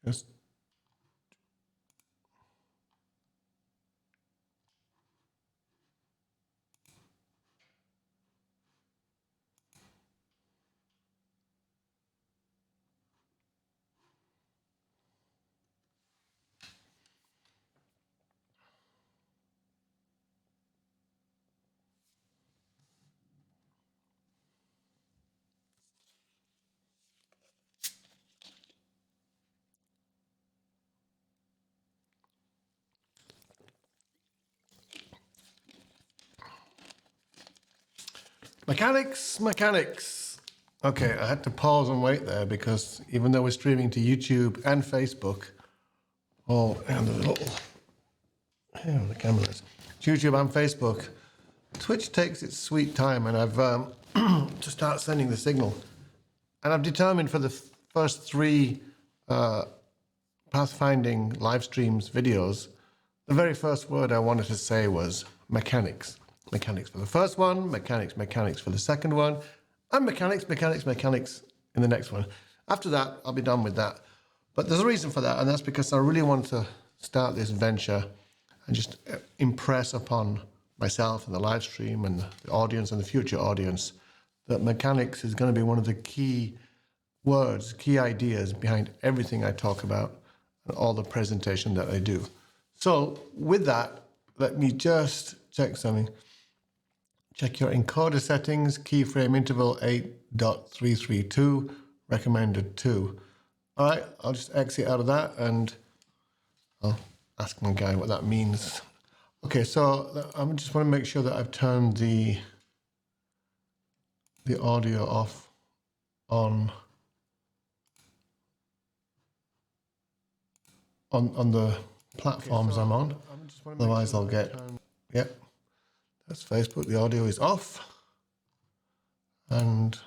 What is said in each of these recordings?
Just mechanics. Okay, I had to pause and wait there because even though we're streaming to YouTube and Facebook, and the little, here the camera is, YouTube and Facebook, Twitch takes its sweet time, and I've to start sending the signal. And I've determined for the first 3 Pathfinding live streams videos, the very first word I wanted to say was mechanics. Mechanics for the first one, mechanics for the second one, and mechanics in the next one. After that, I'll be done with that. But there's a reason for that, and that's because I really want to start this venture and just impress upon myself and the live stream and the audience and the future audience that mechanics is going to be one of the key words, key ideas behind everything I talk about and all the presentation that I do. So with that, let me just check something. Check your encoder settings, keyframe interval 8.332, recommended 2. All right, I'll just exit out of that and I'll ask my guy what that means. Okay, so I just want to make sure that I've turned the audio off on the platforms I'm on. Otherwise I'll get, yep, that's Facebook. The audio is off. And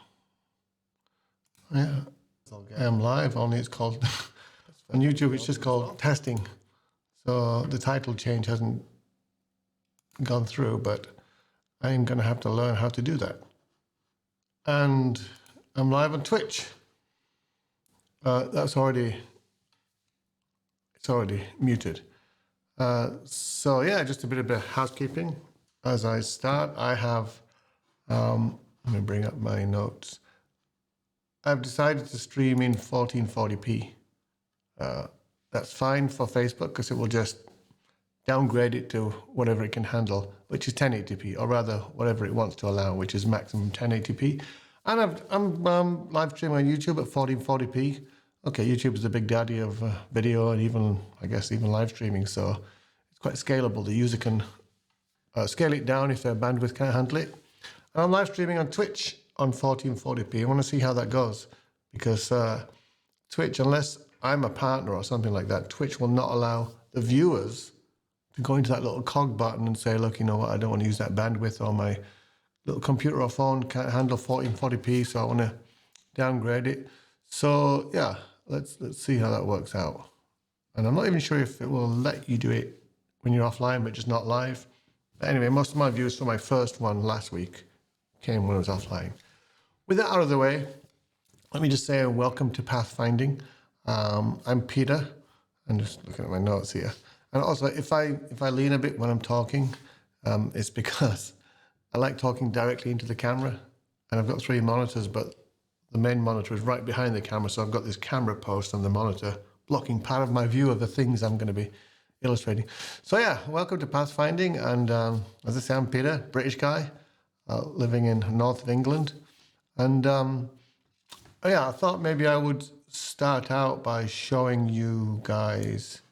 yeah, I am live, only it's called, on YouTube it's just called testing. So the title change hasn't gone through, but I'm going to have to learn how to do that. And I'm live on Twitch. It's already muted. So yeah, just a bit of housekeeping. As I start, I have, let me bring up my notes. I've decided to stream in 1440p. That's fine for Facebook because it will just downgrade it to whatever it can handle, which is 1080p, or rather whatever it wants to allow, which is maximum 1080p. And I'm live streaming on YouTube at 1440p. Okay, YouTube is the big daddy of video and even, I guess, even live streaming. So it's quite scalable. The user can scale it down if their bandwidth can't handle it. And I'm live streaming on Twitch on 1440p. I want to see how that goes because Twitch, unless I'm a partner or something like that, Twitch will not allow the viewers to go into that little cog button and say, look, you know what, I don't want to use that bandwidth, or my little computer or phone can't handle 1440p, so I want to downgrade it. So yeah, let's see how that works out. And I'm not even sure if it will let you do it when you're offline, but just not live. But anyway, most of my views for my first one last week came when I was offline. With that out of the way, let me just say welcome to Pathfinding. I'm Peter. I'm just looking at my notes here. And also, if I lean a bit when I'm talking, it's because I like talking directly into the camera. And I've got 3 monitors, but the main monitor is right behind the camera. So I've got this camera post on the monitor blocking part of my view of the things I'm going to be illustrating. So yeah, welcome to Pathfinding. And as I say, I'm Peter, British guy, living in north of England. And yeah, I thought maybe I would start out by showing you guys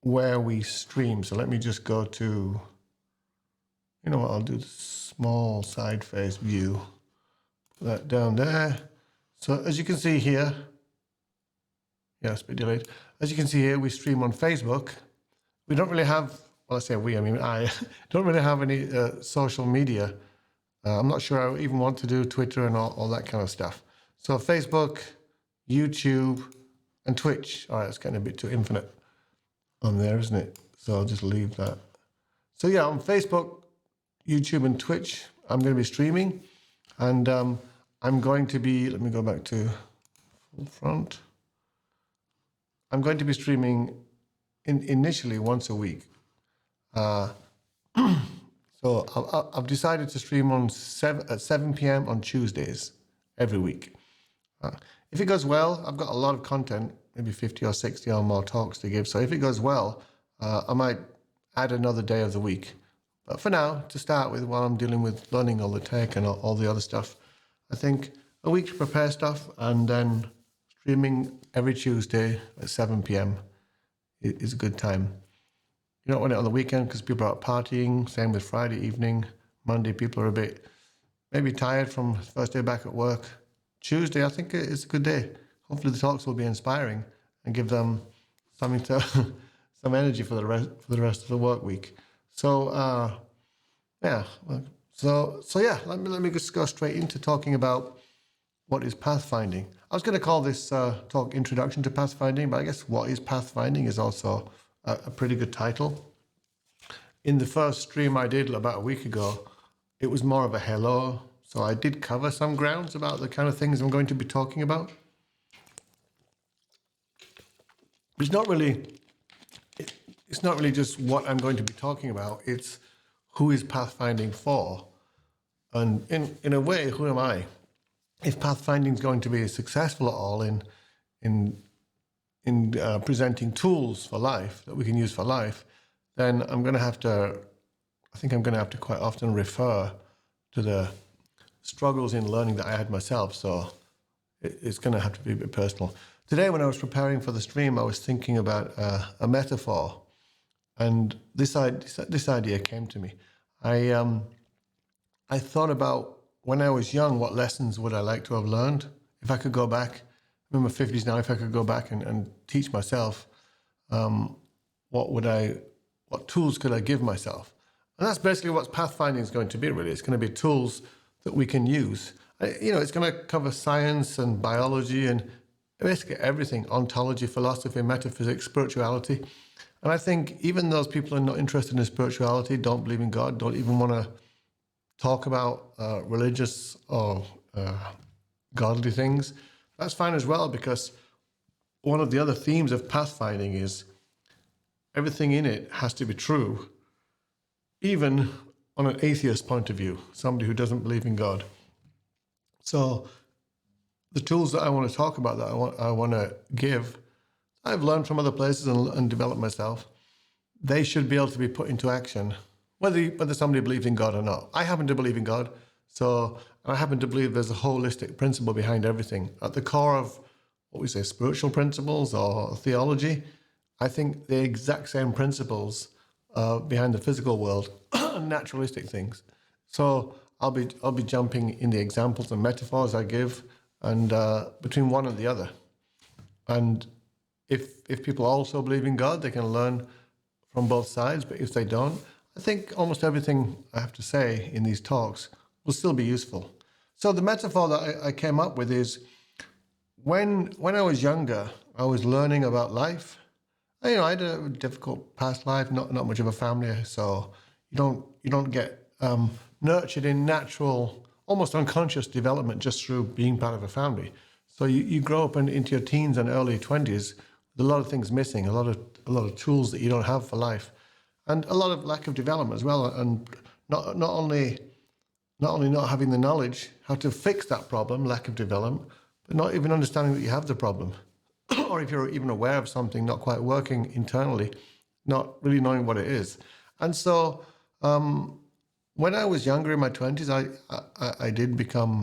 where we stream. So let me just go to, you know what, I'll do the small side face view. Put that down there. So as you can see here, yes, bit delayed. As you can see here, we stream on Facebook. We don't really have, well, I say we, I mean I, don't really have any social media. I'm not sure I even want to do Twitter and all that kind of stuff. So Facebook, YouTube, and Twitch. All right, it's getting a bit too infinite on there, isn't it? So I'll just leave that. So yeah, on Facebook, YouTube, and Twitch, I'm going to be streaming. And I'm going to be, let me go back to full front. I'm going to be streaming initially once a week. So I've decided to stream at 7 p.m. on Tuesdays every week. If it goes well, I've got a lot of content, maybe 50 or 60 or more talks to give. So if it goes well, I might add another day of the week. But for now, to start with, while I'm dealing with learning all the tech and all the other stuff, I think a week to prepare stuff and then streaming every Tuesday at 7 p.m. is a good time. You don't want it on the weekend because people are out partying. Same with Friday evening. Monday, people are a bit maybe tired from first day back at work. Tuesday, I think it's a good day. Hopefully the talks will be inspiring and give them something to, some energy for the rest of the work week. So, yeah. So yeah, let me just go straight into talking about what is pathfinding. I was going to call this talk Introduction to Pathfinding, but I guess what is pathfinding is also a pretty good title. In the first stream I did about a week ago, it was more of a hello. So I did cover some grounds about the kind of things I'm going to be talking about. It's not really just what I'm going to be talking about. It's who is pathfinding for, and in a way, who am I? If pathfinding is going to be successful at all in presenting tools for life that we can use for life, then I think I'm going to have to quite often refer to the struggles in learning that I had myself. So it's going to have to be a bit personal. Today, when I was preparing for the stream, I was thinking about a metaphor, and this idea came to me. I thought about when I was young, what lessons would I like to have learned? If I could go back, I'm in my 50s now, if I could go back and teach myself, what tools could I give myself? And that's basically what pathfinding is going to be, really. It's going to be tools that we can use. It's going to cover science and biology and basically everything, ontology, philosophy, metaphysics, spirituality. And I think even those people who are not interested in spirituality, don't believe in God, don't even want to talk about religious or godly things, that's fine as well, because one of the other themes of pathfinding is everything in it has to be true, even on an atheist point of view, somebody who doesn't believe in God. So the tools that I want to talk about, that I want to give, I've learned from other places and developed myself. They should be able to be put into action, whether somebody believes in God or not. I happen to believe in God, so I happen to believe there's a holistic principle behind everything. At the core of what we say, spiritual principles or theology, I think the exact same principles behind the physical world and naturalistic things. So I'll be jumping in the examples and metaphors I give, and between one and the other. And if people also believe in God, they can learn from both sides. But if they don't, I think almost everything I have to say in these talks will still be useful. So the metaphor that I came up with is when I was younger, I was learning about life. I had a difficult past life, not much of a family, so you don't get nurtured in natural, almost unconscious development just through being part of a family. So you grow up into your teens and early 20s with a lot of things missing, a lot of tools that you don't have for life, and a lot of lack of development as well, and not only not having the knowledge how to fix that problem, lack of development, but not even understanding that you have the problem. Or if you're even aware of something not quite working internally, not really knowing what it is. And so when I was younger in my 20s, I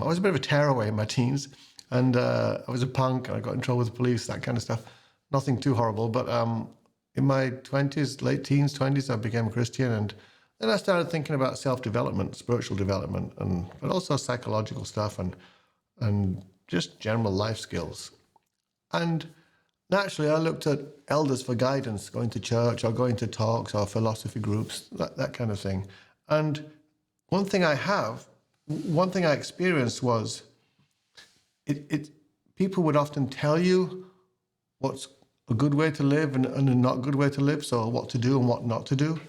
was a bit of a tearaway in my teens, and I was a punk, and I got in trouble with the police, that kind of stuff. Nothing too horrible, but in my 20s, late teens, 20s, I became a Christian, and then I started thinking about self-development, spiritual development, but also psychological stuff and just general life skills. And naturally, I looked at elders for guidance, going to church or going to talks or philosophy groups, that kind of thing. And one thing I experienced was people would often tell you what's a good way to live and a not good way to live, so what to do and what not to do.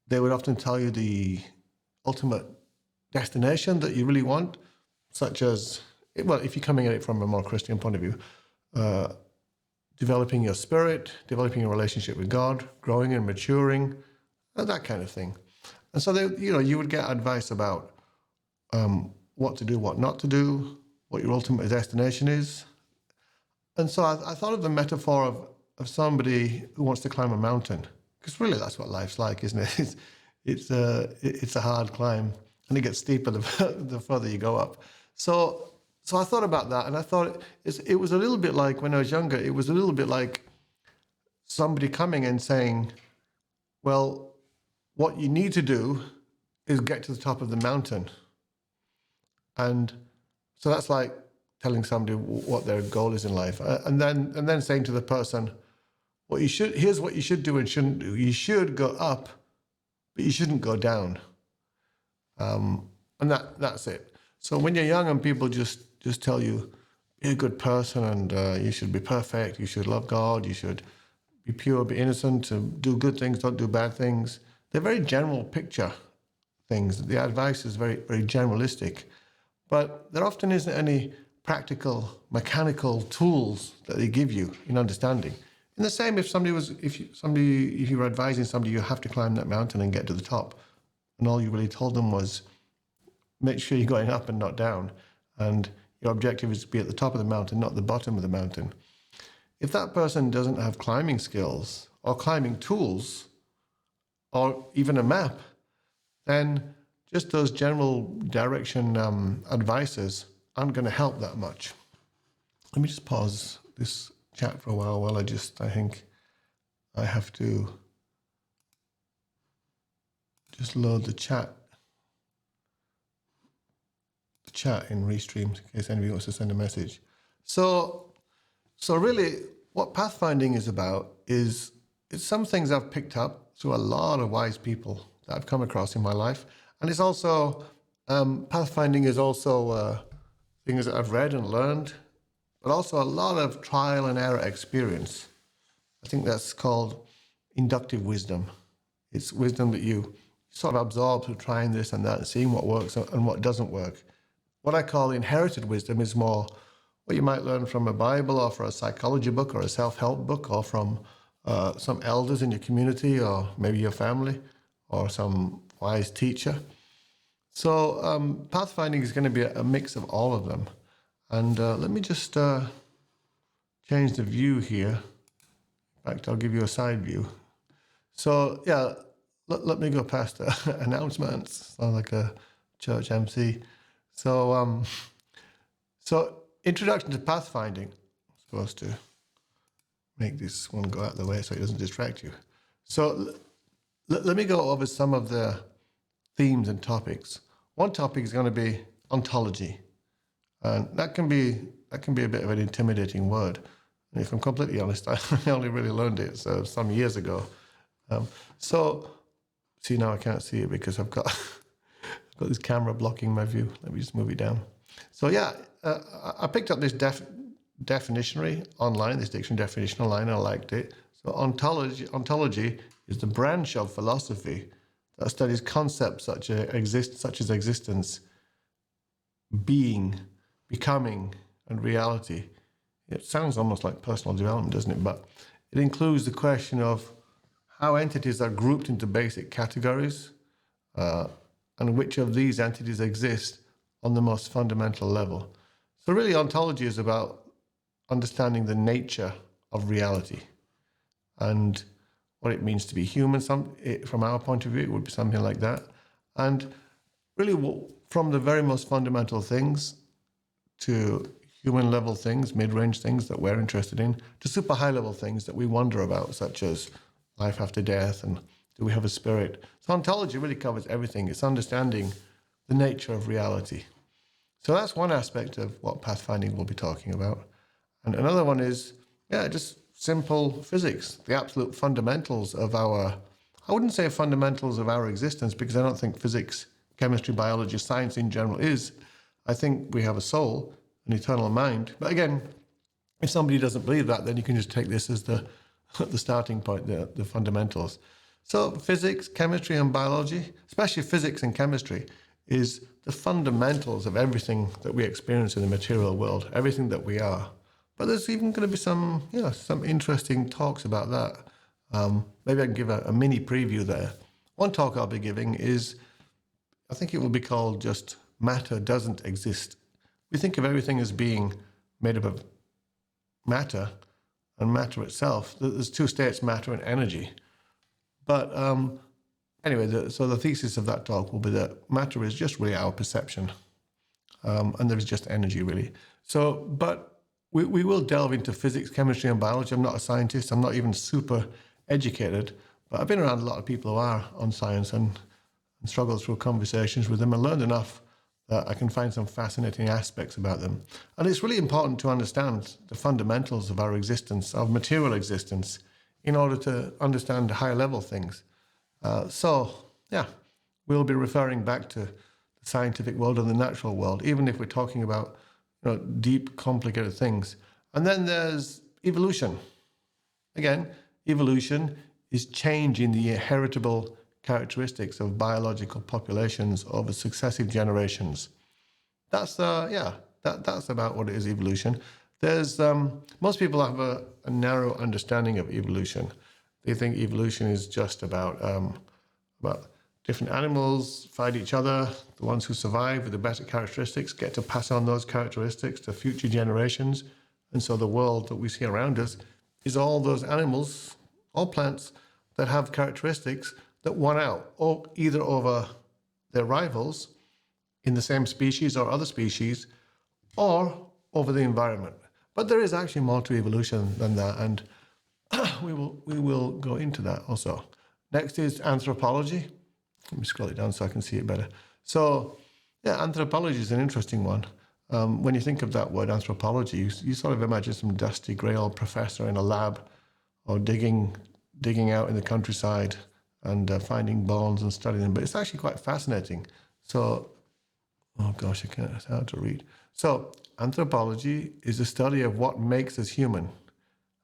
They would often tell you the ultimate destination that you really want, such as, well, if you're coming at it from a more Christian point of view, developing your spirit, developing your relationship with God, growing and maturing, and that kind of thing. And so, you would get advice about what to do, what not to do, what your ultimate destination is. And so I thought of the metaphor of somebody who wants to climb a mountain, because really that's what life's like, isn't it? It's a hard climb, and it gets steeper the further you go up. So I thought about that, and I thought it was a little bit like when I was younger. It was a little bit like somebody coming and saying, well, what you need to do is get to the top of the mountain. And so that's like telling somebody what their goal is in life, and then saying to the person, here's what you should do and shouldn't do. You should go up, but you shouldn't go down. And that's it. So when you're young and people just tell you, be a good person and you should be perfect, you should love God, you should be pure, be innocent, do good things, don't do bad things. They're very general picture things. The advice is very, very generalistic, but there often isn't any practical, mechanical tools that they give you in understanding. In the same, if you were advising somebody, you have to climb that mountain and get to the top, and all you really told them was, make sure you're going up and not down, and your objective is to be at the top of the mountain, not the bottom of the mountain. If that person doesn't have climbing skills or climbing tools or even a map, then just those general direction advices aren't going to help that much. Let me just pause this chat for a while I think I have to just load the chat in Restream in case anybody wants to send a message. So really what pathfinding is about is it's some things I've picked up through a lot of wise people that I've come across in my life. And it's also, pathfinding is also things that I've read and learned, but also a lot of trial and error experience. I think that's called inductive wisdom. It's wisdom that you sort of absorb through trying this and that and seeing what works and what doesn't work. What I call inherited wisdom is more what you might learn from a Bible or from a psychology book or a self-help book or from some elders in your community or maybe your family or some wise teacher. So pathfinding is going to be a mix of all of them. And let me just change the view here. In fact, I'll give you a side view. So yeah, let me go past announcements. Sound like a church MC. So introduction to pathfinding. I'm supposed to make this one go out of the way so it doesn't distract you. So let me go over some of the themes and topics. One topic is going to be ontology, and that can be a bit of an intimidating word. And if I'm completely honest, I only really learned it some years ago. So see, now I can't see it because I've got this camera blocking my view. Let me just move it down. So yeah, I picked up this definitionary online, this dictionary definition online, and I liked it. So ontology is the branch of philosophy that studies concepts such as existence, being, becoming, and reality. It sounds almost like personal development, doesn't it? But it includes the question of how entities are grouped into basic categories, and which of these entities exist on the most fundamental level. So really, ontology is about understanding the nature of reality and what it means to be human. From our point of view, it would be something like that. And really, from the very most fundamental things to human level things, mid-range things that we're interested in, to super high level things that we wonder about, such as life after death and do we have a spirit. So ontology really covers everything. It's understanding the nature of reality. So that's one aspect of what pathfinding will be talking about. And another one is, just simple physics, the absolute fundamentals of I wouldn't say fundamentals of our existence, because I don't think physics, chemistry, biology, science in general is. I think we have a soul, an eternal mind. But again, if somebody doesn't believe that, then you can just take this as the starting point, the fundamentals. So physics, chemistry, and biology, especially physics and chemistry, is the fundamentals of everything that we experience in the material world, everything that we are, But there's even going to be some interesting talks about that. Maybe I can give a mini preview there. One talk I'll be giving is, I think it will be called just Matter Doesn't Exist. We think of everything as being made up of matter and matter itself. There's two states, matter and energy. But anyway, so the thesis of that talk will be that matter is just really our perception. And there is just energy, really. So, but we will delve into physics, chemistry, and biology. I'm not a scientist. I'm not even super educated. But I've been around a lot of people who are on science and struggled through conversations with them and learned enough that I can find some fascinating aspects about them. And it's really important to understand the fundamentals of our existence, of material existence, in order to understand higher level things. We'll be referring back to the scientific world and the natural world, even if we're talking about deep, complicated things. And then there's evolution. Again, evolution is change in the heritable characteristics of biological populations over successive generations. That's about what it is, evolution. There's most people have a narrow understanding of evolution. They think evolution is just about different animals fight each other. The ones who survive with the better characteristics get to pass on those characteristics to future generations. And so the world that we see around us is all those animals, all plants that have characteristics that won out, or either over their rivals in the same species or other species, or over the environment. But there is actually more to evolution than that, and we will go into that also. Next is anthropology. Let me scroll it down so I can see it better. So, anthropology is an interesting one. When you think of that word anthropology, you sort of imagine some dusty grey old professor in a lab or digging out in the countryside and finding bones and studying them. But it's actually quite fascinating. So, oh gosh, it's hard to read. So, anthropology is the study of what makes us human.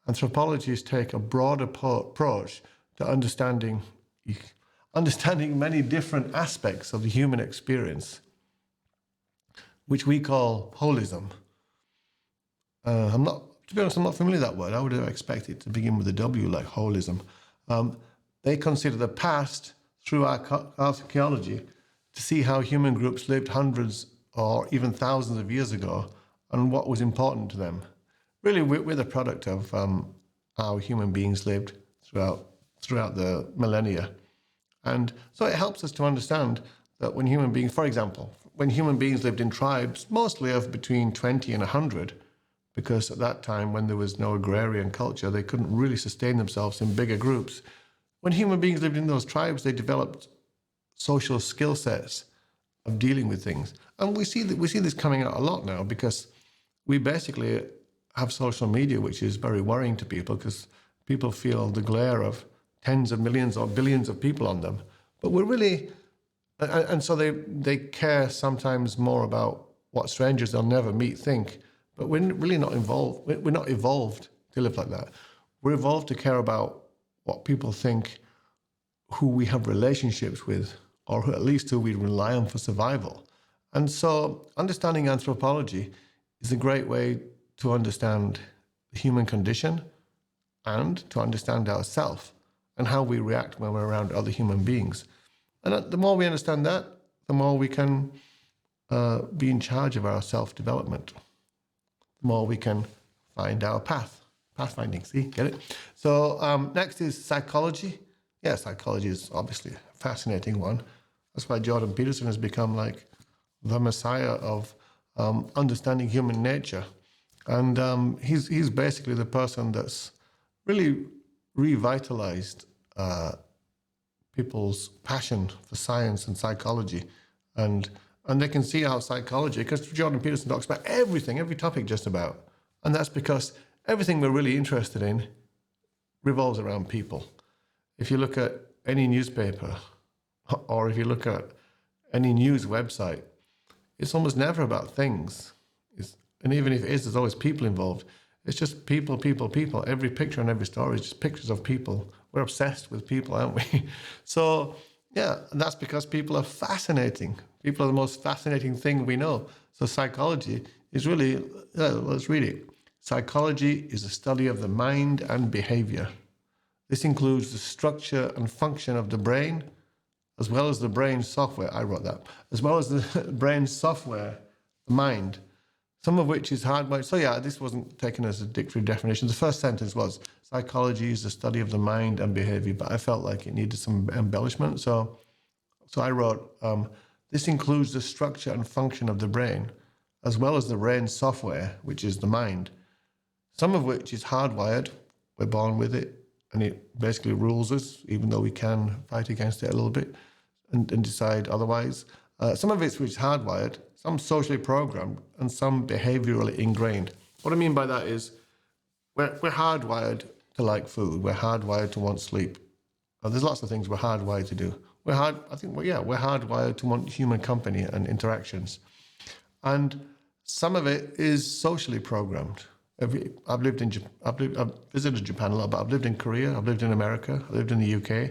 Anthropologists take a broad approach to understanding many different aspects of the human experience, which we call holism. To be honest, I'm not familiar with that word. I would have expected it to begin with a W, like holism. They consider the past through archaeology to see how human groups lived hundreds or even thousands of years ago and what was important to them. Really, we're the product of how human beings lived throughout the millennia. And so it helps us to understand that when human beings, for example, when human beings lived in tribes, mostly of between 20 and 100, because at that time, when there was no agrarian culture, they couldn't really sustain themselves in bigger groups. When human beings lived in those tribes, they developed social skill sets of dealing with things. And we see this coming out a lot now, because we basically have social media, which is very worrying to people, because people feel the glare of tens of millions or billions of people on them. But we're really, and so they care sometimes more about what strangers they'll never meet think, but we're really not involved. We're not evolved to live like that. We're evolved to care about what people think, who we have relationships with, or at least who we rely on for survival. And so understanding anthropology is a great way to understand the human condition and to understand ourselves and how we react when we're around other human beings. And the more we understand that, the more we can be in charge of our self-development. The more we can find our path. Pathfinding, see, get it? So next is psychology. Yeah, psychology is obviously a fascinating one. That's why Jordan Peterson has become like the messiah of understanding human nature. And he's basically the person that's really revitalized people's passion for science and psychology. And they can see how psychology, because Jordan Peterson talks about everything, every topic just about. And that's because everything we're really interested in revolves around people. If you look at any newspaper, or if you look at any news website, it's almost never about things. And even if it is, there's always people involved. It's just people. Every picture and every story is just pictures of people. We're obsessed with people, aren't we? So, yeah, and that's because people are fascinating. People are the most fascinating thing we know. So psychology is really, let's read it. Psychology is a study of the mind and behavior. This includes the structure and function of the brain, as well as the brain software. I wrote that. As well as the brain software, the mind, some of which is hardwired. So yeah, this wasn't taken as a dictionary definition. The first sentence was, psychology is the study of the mind and behavior, but I felt like it needed some embellishment. So I wrote, this includes the structure and function of the brain, as well as the brain software, which is the mind, some of which is hardwired. We're born with it, and it basically rules us, even though we can fight against it a little bit and decide otherwise. Some of it's which is hardwired, some socially programmed, and some behaviorally ingrained. What I mean by that is we're hardwired to like food. We're hardwired to want sleep. There's lots of things we're hardwired to do. We're hardwired to want human company and interactions. And some of it is socially programmed. I've visited Japan a lot, but I've lived in Korea, I've lived in America, I've lived in the UK,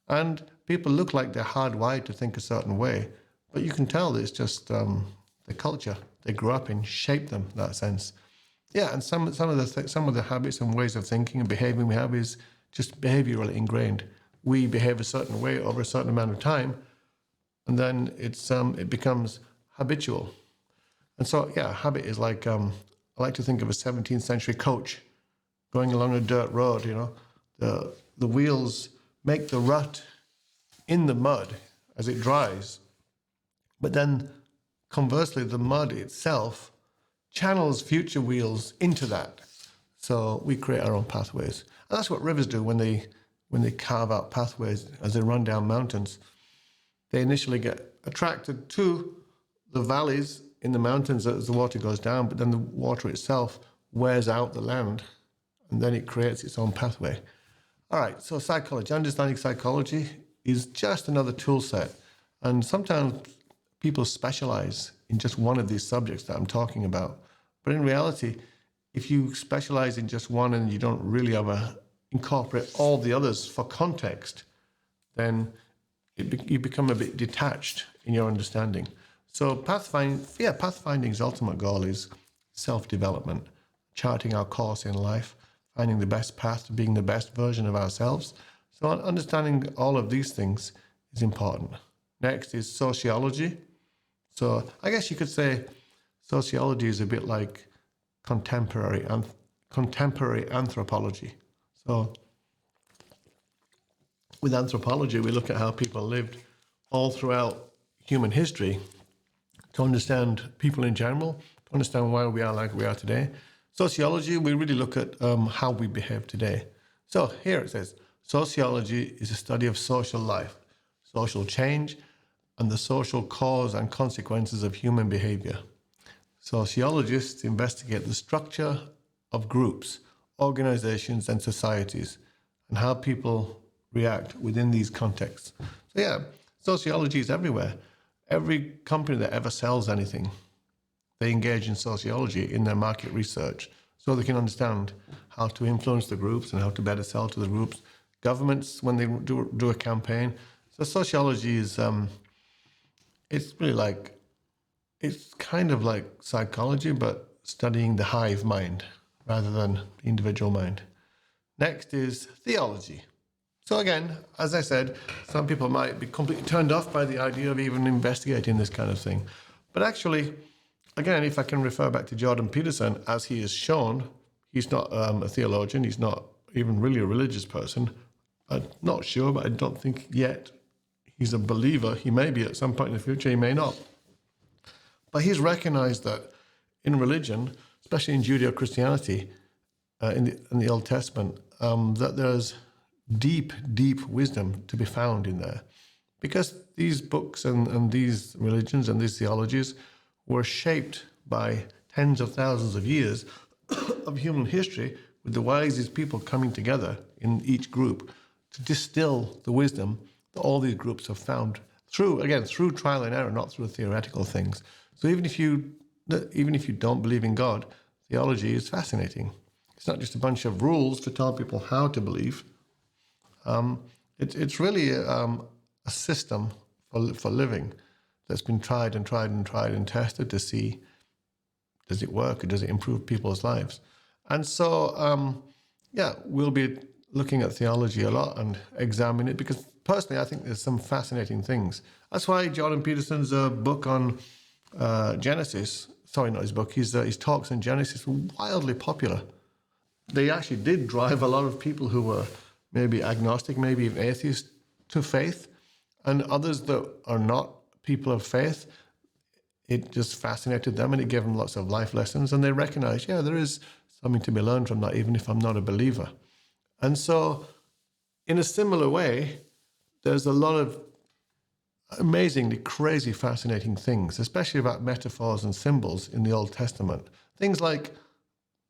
and people look like they're hardwired to think a certain way, but you can tell that it's just the culture they grew up in shaped them in that sense. Yeah, and some of the habits and ways of thinking and behaving we have is just behaviorally ingrained. We behave a certain way over a certain amount of time, and then it becomes habitual. And so, yeah, habit is like, I like to think of a 17th century coach going along a dirt road, you know. The wheels make the rut in the mud as it dries. But then, conversely, the mud itself channels future wheels into that. So we create our own pathways. And that's what rivers do when they carve out pathways as they run down mountains. They initially get attracted to the valleys in the mountains as the water goes down, but then the water itself wears out the land, and then it creates its own pathway. All right, so psychology, understanding psychology is just another tool set. And sometimes people specialize in just one of these subjects that I'm talking about. But in reality, if you specialize in just one and you don't really ever incorporate all the others for context, then you become a bit detached in your understanding. So Pathfinding's ultimate goal is self-development, charting our course in life, finding the best path to being the best version of ourselves. So understanding all of these things is important. Next is sociology. So I guess you could say sociology is a bit like contemporary anthropology. So with anthropology, we look at how people lived all throughout human history to understand people in general, to understand why we are like we are today. Sociology, we really look at how we behave today. So here it says, sociology is a study of social life, social change, and the social cause and consequences of human behavior. Sociologists investigate the structure of groups, organizations, and societies, and how people react within these contexts. So yeah, sociology is everywhere. Every company that ever sells anything, they engage in sociology in their market research so they can understand how to influence the groups and how to better sell to the groups. Governments, when they do a campaign. So sociology is, it's really like, it's kind of like psychology, but studying the hive mind rather than the individual mind. Next is theology. So again, as I said, some people might be completely turned off by the idea of even investigating this kind of thing. But actually, again, if I can refer back to Jordan Peterson, as he has shown, he's not a theologian, he's not even really a religious person. I'm not sure, but I don't think yet he's a believer. He may be at some point in the future, he may not. But he's recognized that in religion, especially in Judeo-Christianity, in the Old Testament, that there's deep, deep wisdom to be found in there. Because these books and these religions and these theologies were shaped by tens of thousands of years of human history, with the wisest people coming together in each group to distill the wisdom that all these groups have found through trial and error, not through theoretical things. So even if you don't believe in God, theology is fascinating. It's not just a bunch of rules to tell people how to believe. It's really a system for living that's been tried and tested to see, does it work or does it improve people's lives? And so, yeah, we'll be looking at theology a lot and examining it because personally, I think there's some fascinating things. That's why Jordan Peterson's book on Genesis, sorry, not his book, his talks on Genesis were wildly popular. They actually did drive a lot of people who were maybe agnostic, maybe even atheists, to faith, and others that are not people of faith. It just fascinated them and it gave them lots of life lessons, and they recognized, yeah, there is something to be learned from that, even if I'm not a believer. And so, in a similar way, there's a lot of amazingly crazy, fascinating things, especially about metaphors and symbols in the Old Testament. Things like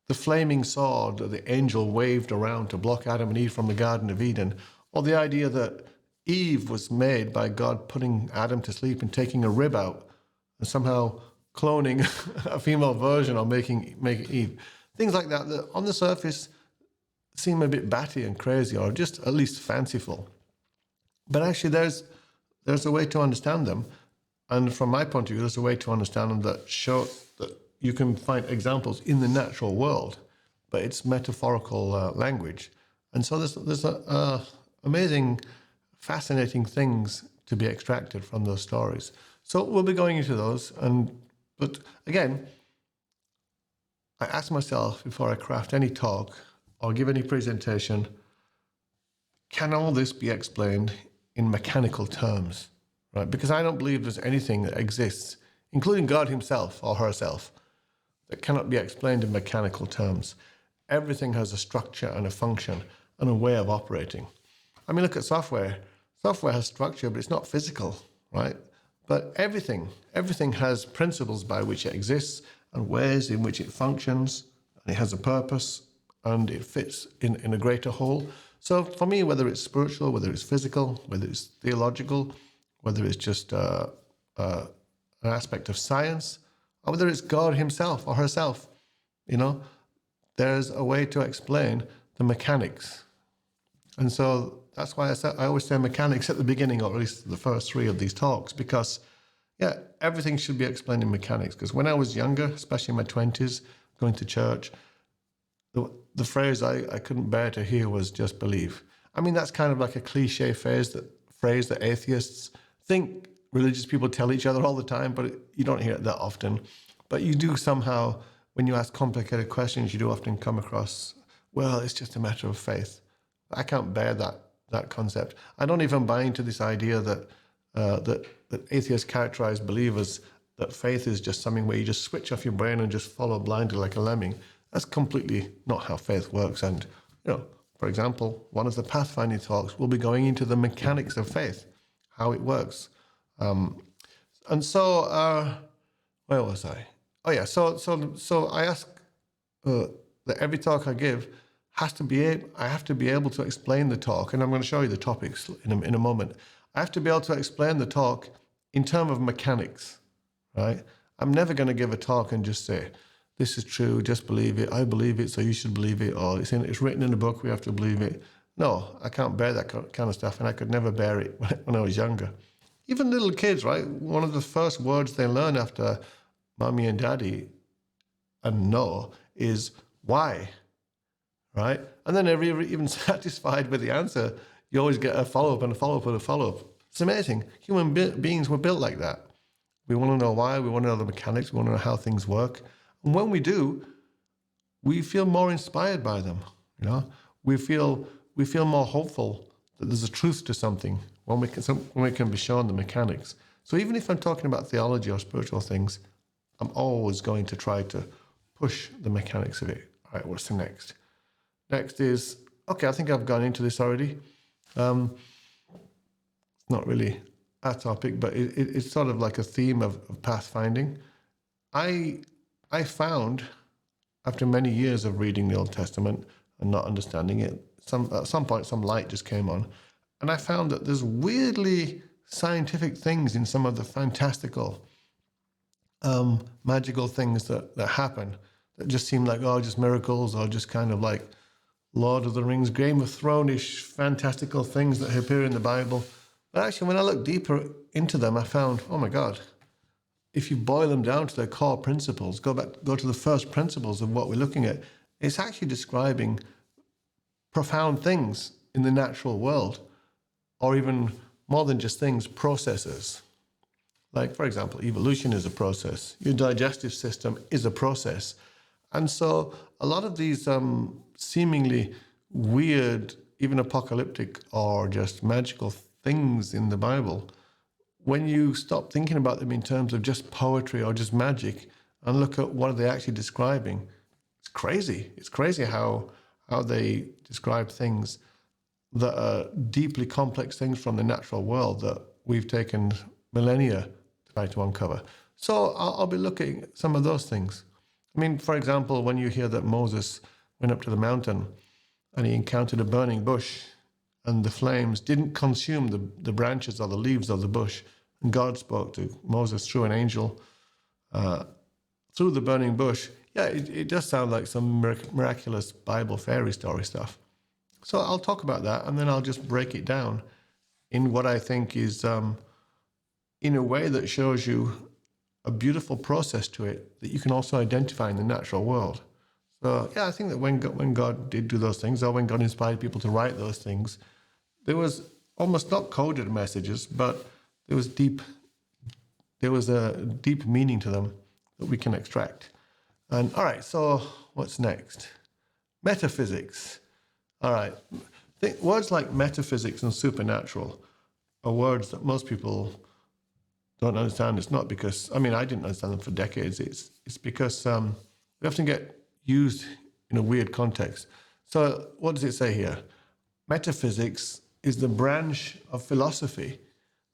the flaming sword that the angel waved around to block Adam and Eve from the Garden of Eden, or the idea that Eve was made by God putting Adam to sleep and taking a rib out and somehow cloning a female version or making Eve. Things like that that on the surface seem a bit batty and crazy or just at least fanciful. But actually there's a way to understand them. And from my point of view, there's a way to understand them that show that you can find examples in the natural world, but it's metaphorical language. And so there's amazing, fascinating things to be extracted from those stories. So we'll be going into those. But again, I ask myself before I craft any talk or give any presentation, can all this be explained in mechanical terms? Right? Because I don't believe there's anything that exists, including God himself or herself, that cannot be explained in mechanical terms. Everything has a structure and a function and a way of operating. I mean, look at software. Software has structure, but it's not physical, right? But everything has principles by which it exists and ways in which it functions, and it has a purpose, and it fits in a greater whole. So for me, whether it's spiritual, whether it's physical, whether it's theological, whether it's just an aspect of science, or whether it's God himself or herself, there's a way to explain the mechanics. And so that's why I always say mechanics at the beginning, or at least the first three of these talks, because, yeah, everything should be explained in mechanics. Because when I was younger, especially in my 20s, going to church, the phrase I couldn't bear to hear was just believe. I mean, that's kind of like a cliche phrase that atheists think religious people tell each other all the time, but you don't hear it that often. But you do somehow, when you ask complicated questions, you do often come across, well, it's just a matter of faith. I can't bear that concept. I don't even buy into this idea that atheists characterize believers, that faith is just something where you just switch off your brain and just follow blindly like a lemming. That's completely not how faith works. And, for example, one of the Pathfinding talks will be going into the mechanics of faith, how it works. And so, where was I? Oh yeah, so I ask that every talk I give I have to be able to explain the talk, and I'm going to show you the topics in a moment. I have to be able to explain the talk in terms of mechanics, right? I'm never going to give a talk and just say, this is true, just believe it, I believe it, so you should believe it, or it's written in the book, we have to believe it. No, I can't bear that kind of stuff, and I could never bear it when I was younger. Even little kids, right? One of the first words they learn after mommy and daddy and no is why, right? And then they're even satisfied with the answer, you always get a follow-up and a follow-up and a follow-up. It's amazing. Human beings were built like that. We want to know why, we want to know the mechanics, we want to know how things work. And when we do, we feel more inspired by them, We feel more hopeful that there's a truth to something when we can be shown the mechanics. So even if I'm talking about theology or spiritual things, I'm always going to try to push the mechanics of it. All right, what's the next? Next is, okay, I think I've gone into this already. It's not really a topic, but it's sort of like a theme of pathfinding. I found, after many years of reading the Old Testament and not understanding it, at some point some light just came on, and I found that there's weirdly scientific things in some of the fantastical, magical things that happen that just seem like, just miracles, or just kind of like Lord of the Rings, Game of Thrones-ish fantastical things that appear in the Bible. But actually, when I looked deeper into them, I found, oh my God, if you boil them down to their core principles, go to the first principles of what we're looking at, it's actually describing profound things in the natural world, or even more than just things, processes. Like, for example, evolution is a process. Your digestive system is a process. And so a lot of these seemingly weird, even apocalyptic or just magical things in the Bible, when you stop thinking about them in terms of just poetry or just magic and look at what are they actually describing, it's crazy. It's crazy how they describe things that are deeply complex things from the natural world that we've taken millennia to try to uncover. So I'll be looking at some of those things. I mean, for example, when you hear that Moses went up to the mountain and he encountered a burning bush and the flames didn't consume the branches or the leaves of the bush, and God spoke to Moses through an angel through the burning bush, yeah, it does sound like some miraculous Bible fairy story stuff. So I'll talk about that, and then I'll just break it down in what I think is, in a way that shows you a beautiful process to it that you can also identify in the natural world. So yeah, I think that when God did do those things, or when God inspired people to write those things, there was almost not coded messages, but there was a deep meaning to them that we can extract. And all right, so what's next? Metaphysics. All right, words like metaphysics and supernatural are words that most people don't understand. It's not because, I mean, I didn't understand them for decades. It's because they often get used in a weird context. So what does it say here? Metaphysics is the branch of philosophy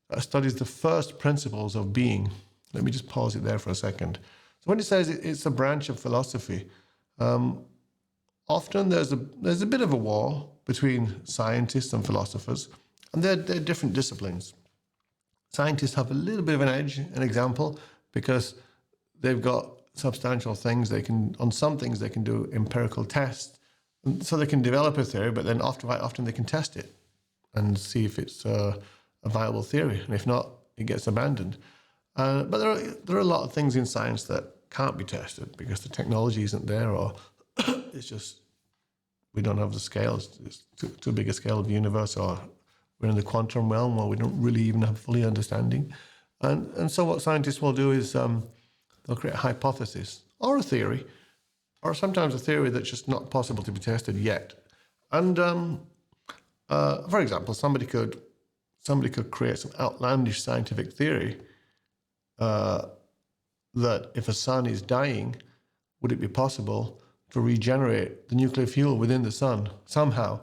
that studies the first principles of being. Let me just pause it there for a second. So when it says it's a branch of philosophy, often there's a bit of a war between scientists and philosophers, and they're different disciplines. Scientists have a little bit of an edge, an example, because they've got substantial things on some things they can do empirical tests, and so they can develop a theory, but then quite often they can test it and see if it's a viable theory, and if not, it gets abandoned. But there are a lot of things in science that can't be tested because the technology isn't there, or it's just we don't have the scale. It's too big a scale of the universe, or we're in the quantum realm where we don't really even have fully understanding. And so what scientists will do is they'll create a hypothesis or a theory, or sometimes a theory that's just not possible to be tested yet. And for example, somebody could create some outlandish scientific theory that if a sun is dying, would it be possible to regenerate the nuclear fuel within the sun somehow?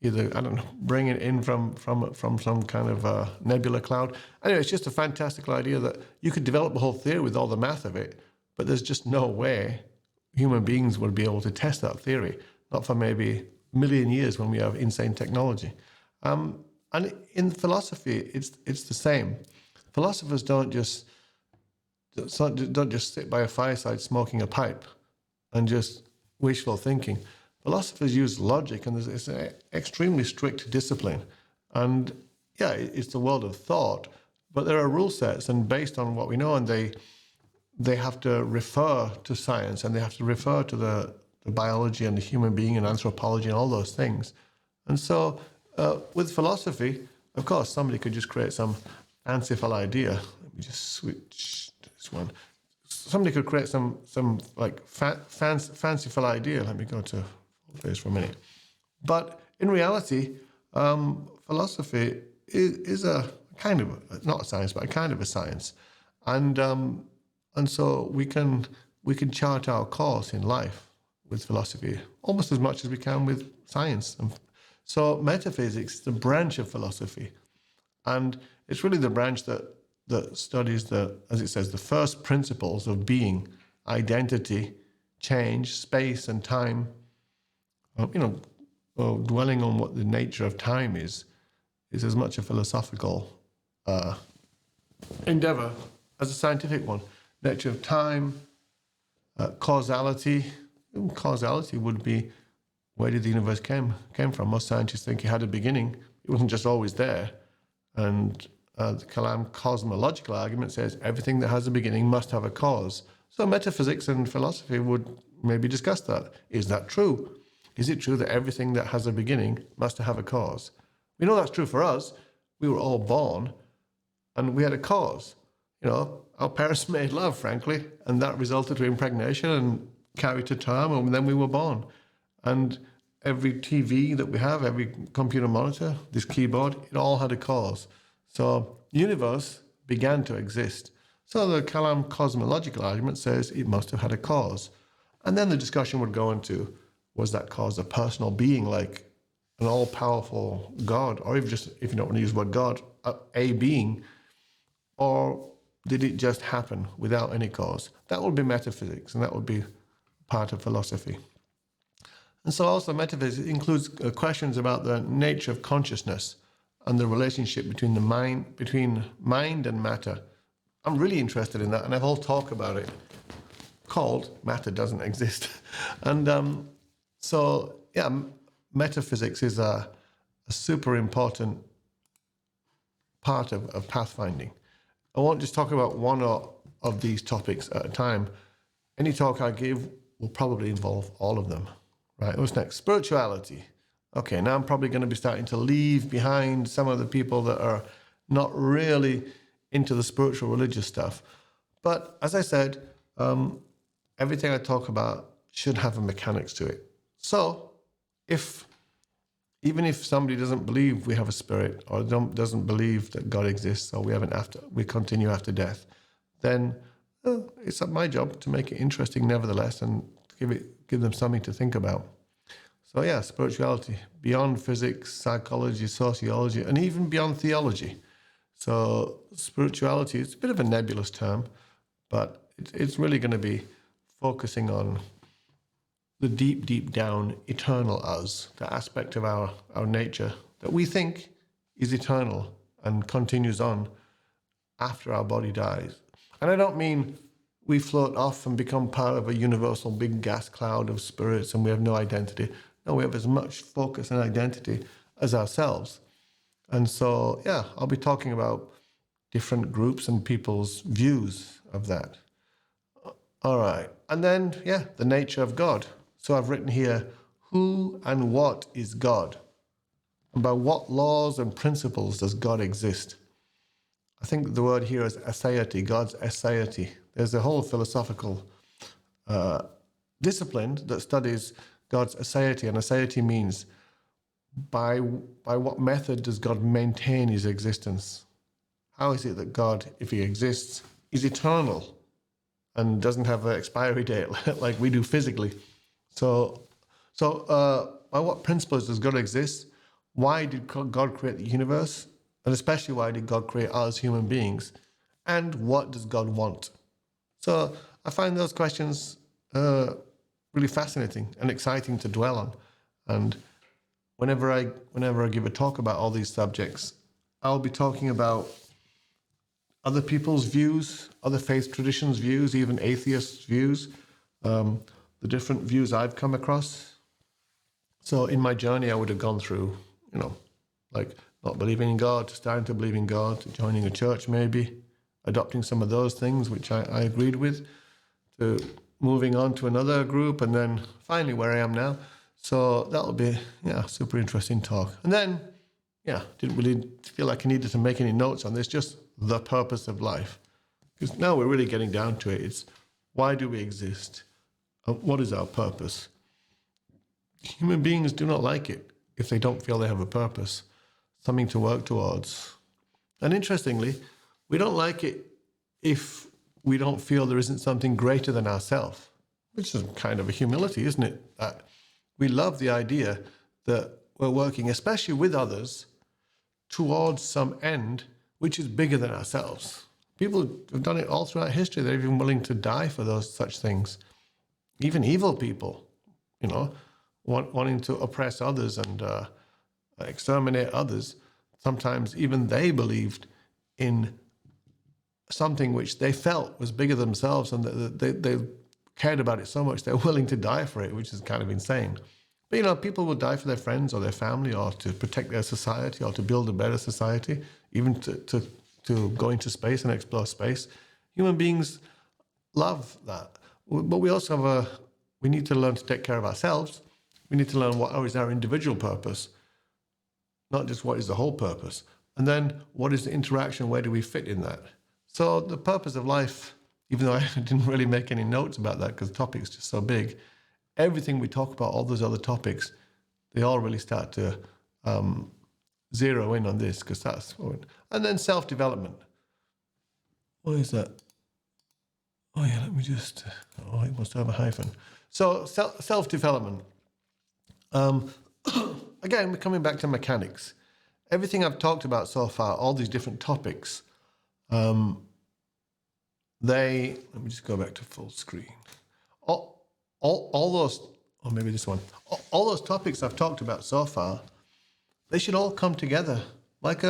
Either, I don't know, bring it in from some kind of nebula cloud. Anyway, it's just a fantastical idea that you could develop a whole theory with all the math of it, but there's just no way human beings would be able to test that theory, not for maybe a million years when we have insane technology. And in philosophy, it's the same. Philosophers don't just sit by a fireside smoking a pipe and just wishful thinking. Philosophers use logic, and it's an extremely strict discipline. And yeah, it's the world of thought, but there are rule sets, and based on what we know, and they have to refer to science, and they have to refer to the biology and the human being and anthropology and all those things. And so with philosophy, of course, somebody could just create some fanciful idea. Let me just switch to this one. Somebody could create some like fanciful idea. Let me go to face for a minute. But in reality, philosophy is a kind of not a science, but a kind of a science, and so we can chart our course in life with philosophy almost as much as we can with science. And so metaphysics is the branch of philosophy, and it's really the branch that studies as it says, the first principles of being, identity, change, space, and time. Dwelling on what the nature of time is as much a philosophical endeavor as a scientific one. Nature of time, causality. Causality would be, where did the universe came from? Most scientists think it had a beginning. It wasn't just always there. And the Kalam cosmological argument says everything that has a beginning must have a cause. So metaphysics and philosophy would maybe discuss that. Is that true? Is it true that everything that has a beginning must have a cause? We know that's true for us. We were all born and we had a cause. Our parents made love, frankly, and that resulted in impregnation and carried to term, and then we were born. And every TV that we have, every computer monitor, this keyboard, it all had a cause. So the universe began to exist. So the Kalam cosmological argument says it must have had a cause. And then the discussion would go into, was that cause a personal being, like an all-powerful God, or if you don't want to use the word God, a being, or did it just happen without any cause? That would be metaphysics, and that would be part of philosophy. And so also metaphysics includes questions about the nature of consciousness and the relationship between mind and matter. I'm really interested in that, and I have a whole talk about it called Matter Doesn't Exist. And so, yeah, metaphysics is a super important part of pathfinding. I won't just talk about one of these topics at a time. Any talk I give will probably involve all of them. Right, what's next? Spirituality. Okay, now I'm probably going to be starting to leave behind some of the people that are not really into the spiritual religious stuff. But as I said, everything I talk about should have a mechanics to it. So even if somebody doesn't believe we have a spirit, or doesn't believe that God exists, or we continue after death, then it's my job to make it interesting nevertheless, and give them something to think about. So yeah, spirituality, beyond physics, psychology, sociology, and even beyond theology. So spirituality, it's a bit of a nebulous term, but it's really going to be focusing on the deep, deep down eternal us, the aspect of our nature that we think is eternal and continues on after our body dies. And I don't mean we float off and become part of a universal big gas cloud of spirits and we have no identity. No, we have as much focus and identity as ourselves. And so, yeah, I'll be talking about different groups and people's views of that. All right. And then, yeah, the nature of God. So I've written here, who and what is God? And by what laws and principles does God exist? I think the word here is aseity, God's aseity. There's a whole philosophical discipline that studies God's aseity, and aseity means by what method does God maintain his existence? How is it that God, if he exists, is eternal and doesn't have an expiry date like we do physically? So by what principles does God exist? Why did God create the universe? And especially, why did God create us human beings? And what does God want? So I find those questions really fascinating and exciting to dwell on. And whenever I give a talk about all these subjects, I'll be talking about other people's views, other faith traditions' views, even atheists' views, the different views I've come across. So in my journey, I would have gone through, like not believing in God, to starting to believe in God, to joining a church maybe, adopting some of those things which I agreed with, to moving on to another group, and then finally where I am now. So that'll be, super interesting talk. And then, didn't really feel like I needed to make any notes on this, just the purpose of life. Because now we're really getting down to it. It's why do we exist? What is our purpose? Human beings do not like it if they don't feel they have a purpose, something to work towards. And interestingly, we don't like it if we don't feel there isn't something greater than ourselves, which is kind of a humility, isn't it? That we love the idea that we're working, especially with others, towards some end which is bigger than ourselves. People have done it all throughout history. They're even willing to die for such things. Even evil people, wanting to oppress others and exterminate others. Sometimes even they believed in something which they felt was bigger than themselves, and they cared about it so much they're willing to die for it, which is kind of insane. But people will die for their friends or their family, or to protect their society, or to build a better society, even to go into space and explore space. Human beings love that. But we also have we need to learn to take care of ourselves. We need to learn what is our individual purpose, not just what is the whole purpose. And then what is the interaction? Where do we fit in that? So the purpose of life, even though I didn't really make any notes about that because the topic's just so big, everything we talk about, all those other topics, they all really start to zero in on this because that's, and then self-development. What is that? Oh yeah, let me just, oh, it must have a hyphen. So self-development. Again, we're coming back to mechanics. Everything I've talked about so far, all these different topics, let me just go back to full screen. All those, or maybe this one, all those topics I've talked about so far, they should all come together like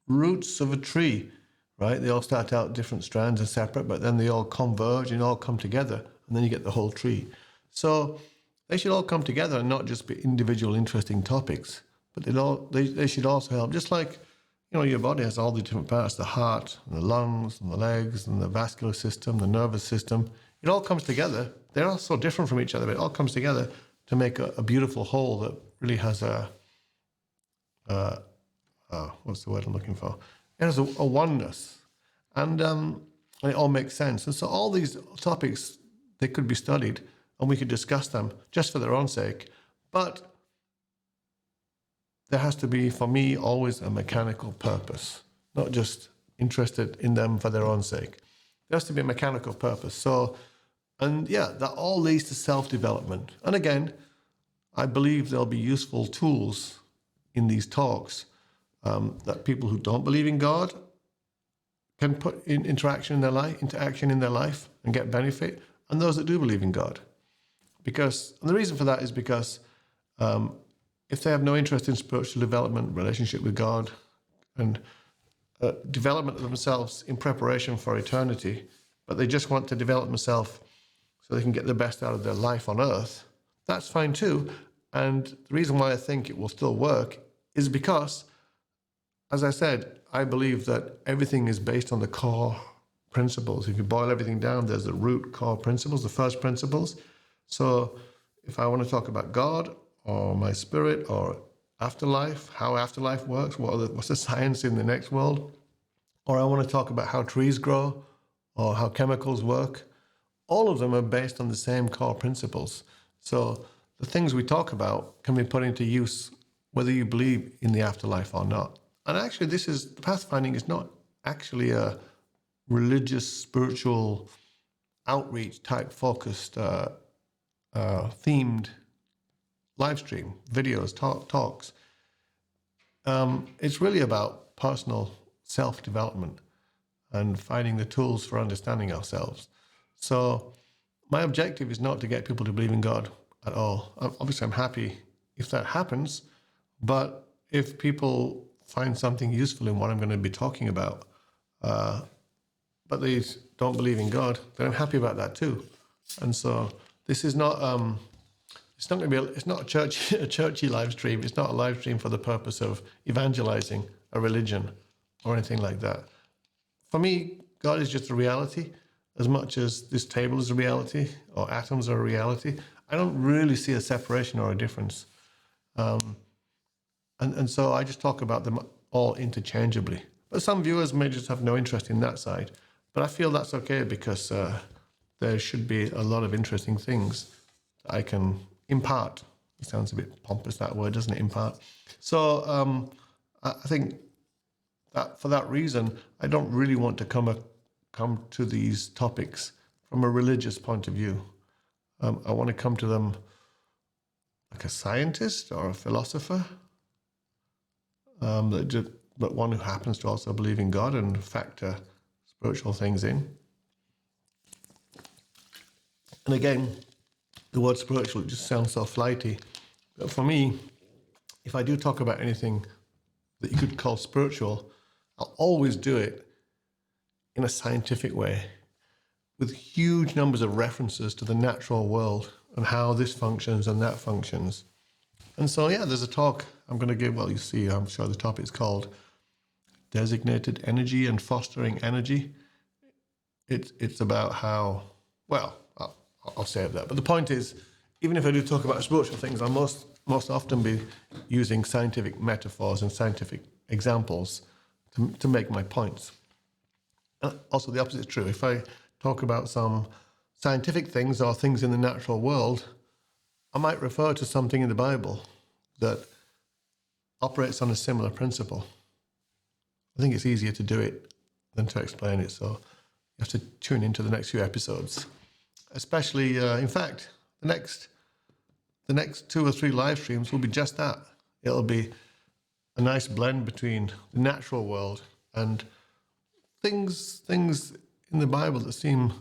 roots of a tree, right? They all start out different strands and separate, but then they all converge and all come together, and then you get the whole tree. So they should all come together and not just be individual interesting topics, but they should also help. Just like, your body has all the different parts, the heart and the lungs and the legs and the vascular system, the nervous system. It all comes together. They're all so different from each other, but it all comes together to make a beautiful whole that really has what's the word I'm looking for? It has a oneness, and it all makes sense. And so all these topics, they could be studied, and we could discuss them just for their own sake. But there has to be, for me, always a mechanical purpose, not just interested in them for their own sake. There has to be a mechanical purpose. So, and yeah, that all leads to self-development. And again, I believe there'll be useful tools in these talks that people who don't believe in God can put into action in their life and get benefit, and those that do believe in God. And the reason for that is because if they have no interest in spiritual development, relationship with God, and development of themselves in preparation for eternity, but they just want to develop themselves so they can get the best out of their life on earth, that's fine too. And the reason why I think it will still work is because, as I said, I believe that everything is based on the core principles. If you boil everything down, there's the root core principles, the first principles. So if I want to talk about God or my spirit or afterlife, how afterlife works, what's the science in the next world, or I want to talk about how trees grow or how chemicals work, all of them are based on the same core principles. So the things we talk about can be put into use whether you believe in the afterlife or not. And actually, Pathfinding is not actually a religious, spiritual, outreach type focused, themed live stream, videos, talks. It's really about personal self-development and finding the tools for understanding ourselves. So my objective is not to get people to believe in God at all. Obviously, I'm happy if that happens, but if people find something useful in what I'm going to be talking about, but they don't believe in God, then I'm happy about that too. And so this is not, it's not going to be, it's not a churchy live stream. It's not a live stream for the purpose of evangelizing a religion or anything like that. For me, God is just a reality as much as this table is a reality or atoms are a reality. I don't really see a separation or a difference. And so I just talk about them all interchangeably. But some viewers may just have no interest in that side. But I feel that's okay because there should be a lot of interesting things that I can impart. It sounds a bit pompous, that word, doesn't it, impart? So I think that for that reason, I don't really want to come to these topics from a religious point of view. I want to come to them like a scientist or a philosopher, but one who happens to also believe in God and factor spiritual things in. And again, the word spiritual just sounds so flighty. But for me, if I do talk about anything that you could call spiritual, I'll always do it in a scientific way, with huge numbers of references to the natural world and how this functions and that functions. And so, yeah, there's a talk I'm going to give. Well, you see, I'm sure the topic's called Designated Energy and Fostering Energy. It's about how, well, I'll save that. But the point is, even if I do talk about spiritual things, I'll most often be using scientific metaphors and scientific examples to make my points. And also, the opposite is true. If I talk about some scientific things or things in the natural world, I might refer to something in the Bible that operates on a similar principle. I think it's easier to do it than to explain it. So you have to tune into the next few episodes. Especially, in fact, the next 2 or 3 live streams will be just that. It'll be a nice blend between the natural world and things in the Bible that seem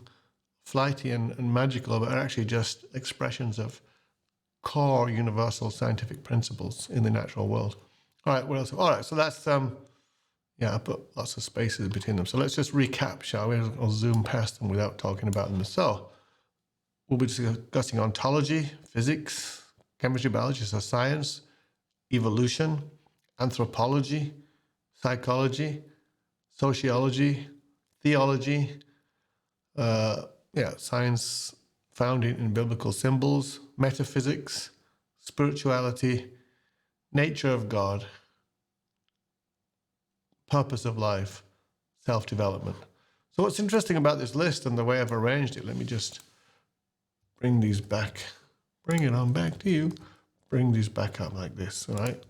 flighty and magical, but are actually just expressions of core universal scientific principles in the natural world. All right, what else? All right, so that's I put lots of spaces between them. So let's just recap, shall we? I'll zoom past them without talking about them. So we'll be discussing ontology, physics, chemistry, biology, so science, evolution, anthropology, psychology, sociology, theology, science found in biblical symbols, metaphysics, spirituality, nature of God, purpose of life, self-development. So what's interesting about this list and the way I've arranged it, let me just bring these back, bring it on back to you, bring these back up like this, all right?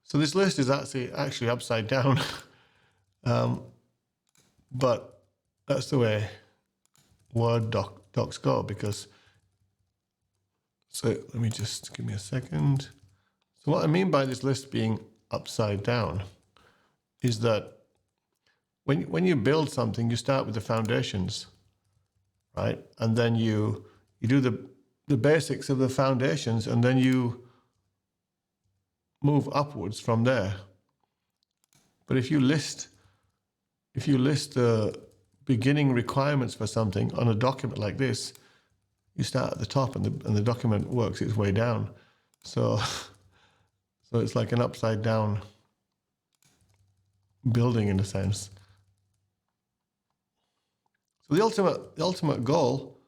So this list is actually upside down, but that's the way Word docs go, because, so let me just, give me a second. So what I mean by this list being upside down is that when you build something, you start with the foundations, right? And then you do the basics of the foundations, and then you move upwards from there. But if you list the beginning requirements for something on a document like this, you start at the top, and the document works its way down. So it's like an upside down building in a sense. So the ultimate goal,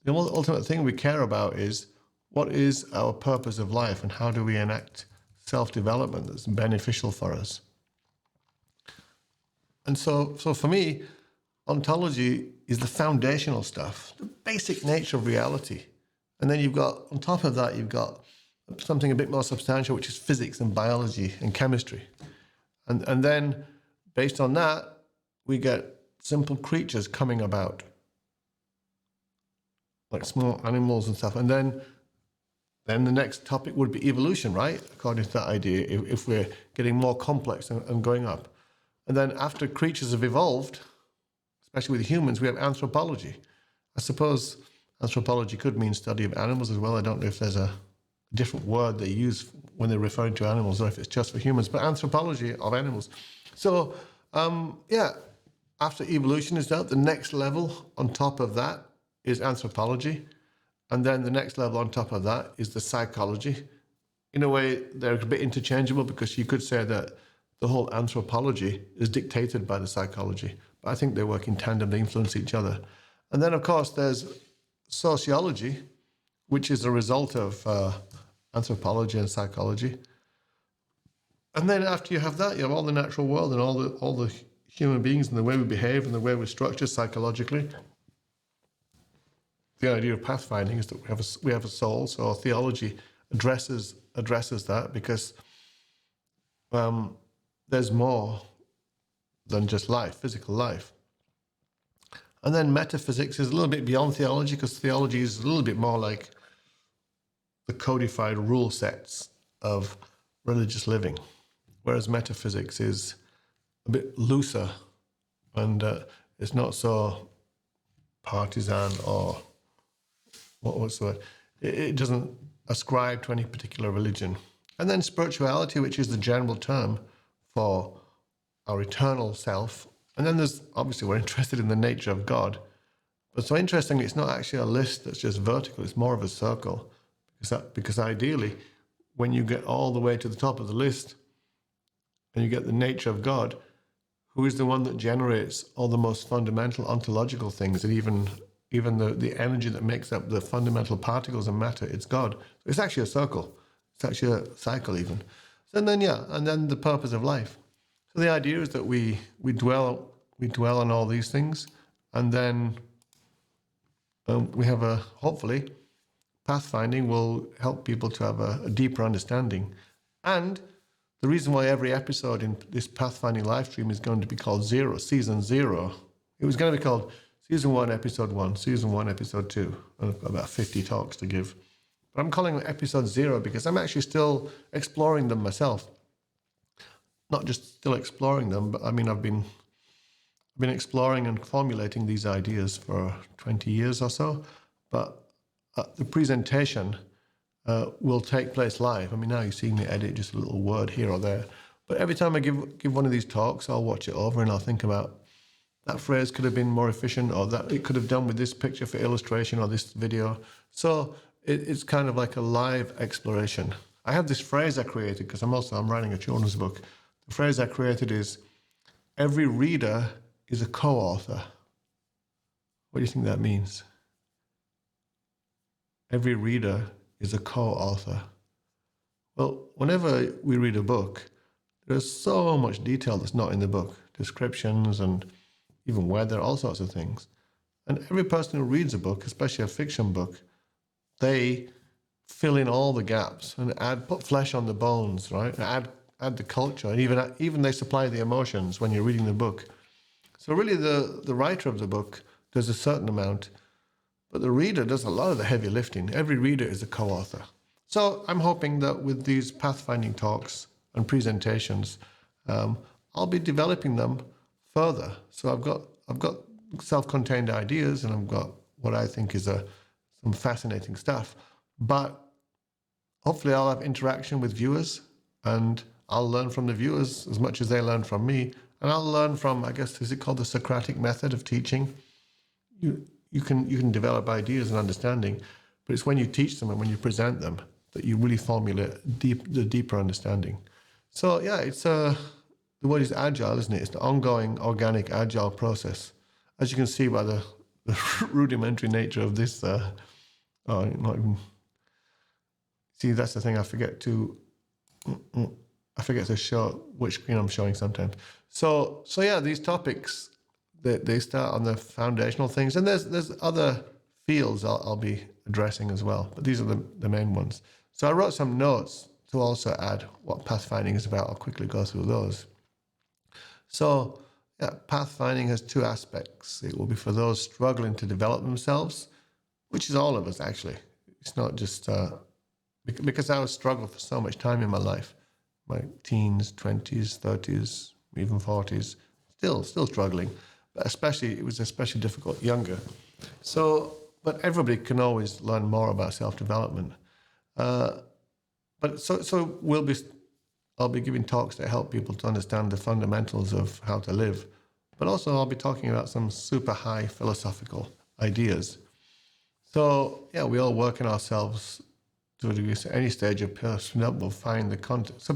the ultimate thing we care about is, what is our purpose of life, and how do we enact self-development that's beneficial for us? And so for me, ontology is the foundational stuff, the basic nature of reality. And then on top of that, you've got something a bit more substantial, which is physics and biology and chemistry. And then based on that, we get simple creatures coming about, like small animals and stuff. And then the next topic would be evolution, right? According to that idea, if we're getting more complex and going up. And then after creatures have evolved, especially with humans, we have anthropology. I suppose anthropology could mean study of animals as well. I don't know if there's a different word they use when they're referring to animals, or if it's just for humans, but anthropology of animals. So, after evolution is done, the next level on top of that is anthropology. And then the next level on top of that is the psychology. In a way, they're a bit interchangeable, because you could say that the whole anthropology is dictated by the psychology. But I think they work in tandem, they influence each other. And then, of course, there's sociology, which is a result of anthropology and psychology. And then after you have that, you have all the natural world and all the human beings and the way we behave and the way we're structured psychologically. The idea of pathfinding is that we have a soul. So theology addresses that, because there's more than just life, physical life. And then metaphysics is a little bit beyond theology, because theology is a little bit more like the codified rule sets of religious living, whereas metaphysics is a bit looser, and it's not so partisan, or what's the word? It doesn't ascribe to any particular religion. And then spirituality, which is the general term for our eternal self. And then there's, obviously, we're interested in the nature of God. But so interestingly, it's not actually a list that's just vertical, it's more of a circle. Because ideally, when you get all the way to the top of the list and you get the nature of God, who is the one that generates all the most fundamental ontological things that even even the energy that makes up the fundamental particles of matter, it's God. It's actually a circle. It's actually a cycle even. And then the purpose of life. So the idea is that we dwell on all these things, and then we have hopefully pathfinding will help people to have a deeper understanding. And the reason why every episode in this pathfinding live stream is going to be called Season 0. It was going to be called Season 1, Episode 1, Season 1, Episode 2, and I've got about 50 talks to give. But I'm calling it Episode 0 because I'm actually still exploring them myself. Not just still exploring them, but I mean, I've been exploring and formulating these ideas for 20 years or so. But the presentation will take place live. I mean, now you're seeing me edit just a little word here or there. But every time I give one of these talks, I'll watch it over and I'll think about that phrase could have been more efficient, or that it could have done with this picture for illustration or this video. So it's kind of like a live exploration. I have this phrase I created because I'm writing a children's book. The phrase I created is, every reader is a co-author. What do you think that means? Every reader is a co-author. Well, whenever we read a book, there's so much detail that's not in the book. Descriptions and even weather, all sorts of things. And every person who reads a book, especially a fiction book, they fill in all the gaps and put flesh on the bones, right? Add the culture, and even they supply the emotions when you're reading the book. So really the writer of the book does a certain amount, but the reader does a lot of the heavy lifting. Every reader is a co-author. So I'm hoping that with these pathfinding talks and presentations, I'll be developing them further. So I've got self-contained ideas, and I've got what I think is some fascinating stuff. But hopefully I'll have interaction with viewers, and I'll learn from the viewers as much as they learn from me. And I'll learn from, I guess, is it called the Socratic method of teaching? You can develop ideas and understanding, but it's when you teach them and when you present them that you really formulate the deeper understanding. So yeah, it's the word is agile, isn't it? It's the ongoing, organic, agile process. As you can see by the rudimentary nature of this, not even. See, that's the thing. I forget to show which screen I'm showing sometimes. So yeah, these topics, they start on the foundational things, and there's other fields I'll be addressing as well, but these are the main ones. So I wrote some notes to also add what pathfinding is about. I'll quickly go through those. So yeah, pathfinding has two aspects. It will be for those struggling to develop themselves, which is all of us actually. It's not just because I was struggling for so much time in my life, my teens, 20s, 30s, even 40s, still struggling. But it was especially difficult younger. So, but everybody can always learn more about self-development. But I'll be giving talks that help people to understand the fundamentals of how to live. But also I'll be talking about some super high philosophical ideas. So yeah, we all work in ourselves to a degree. So any stage of person will find the content. So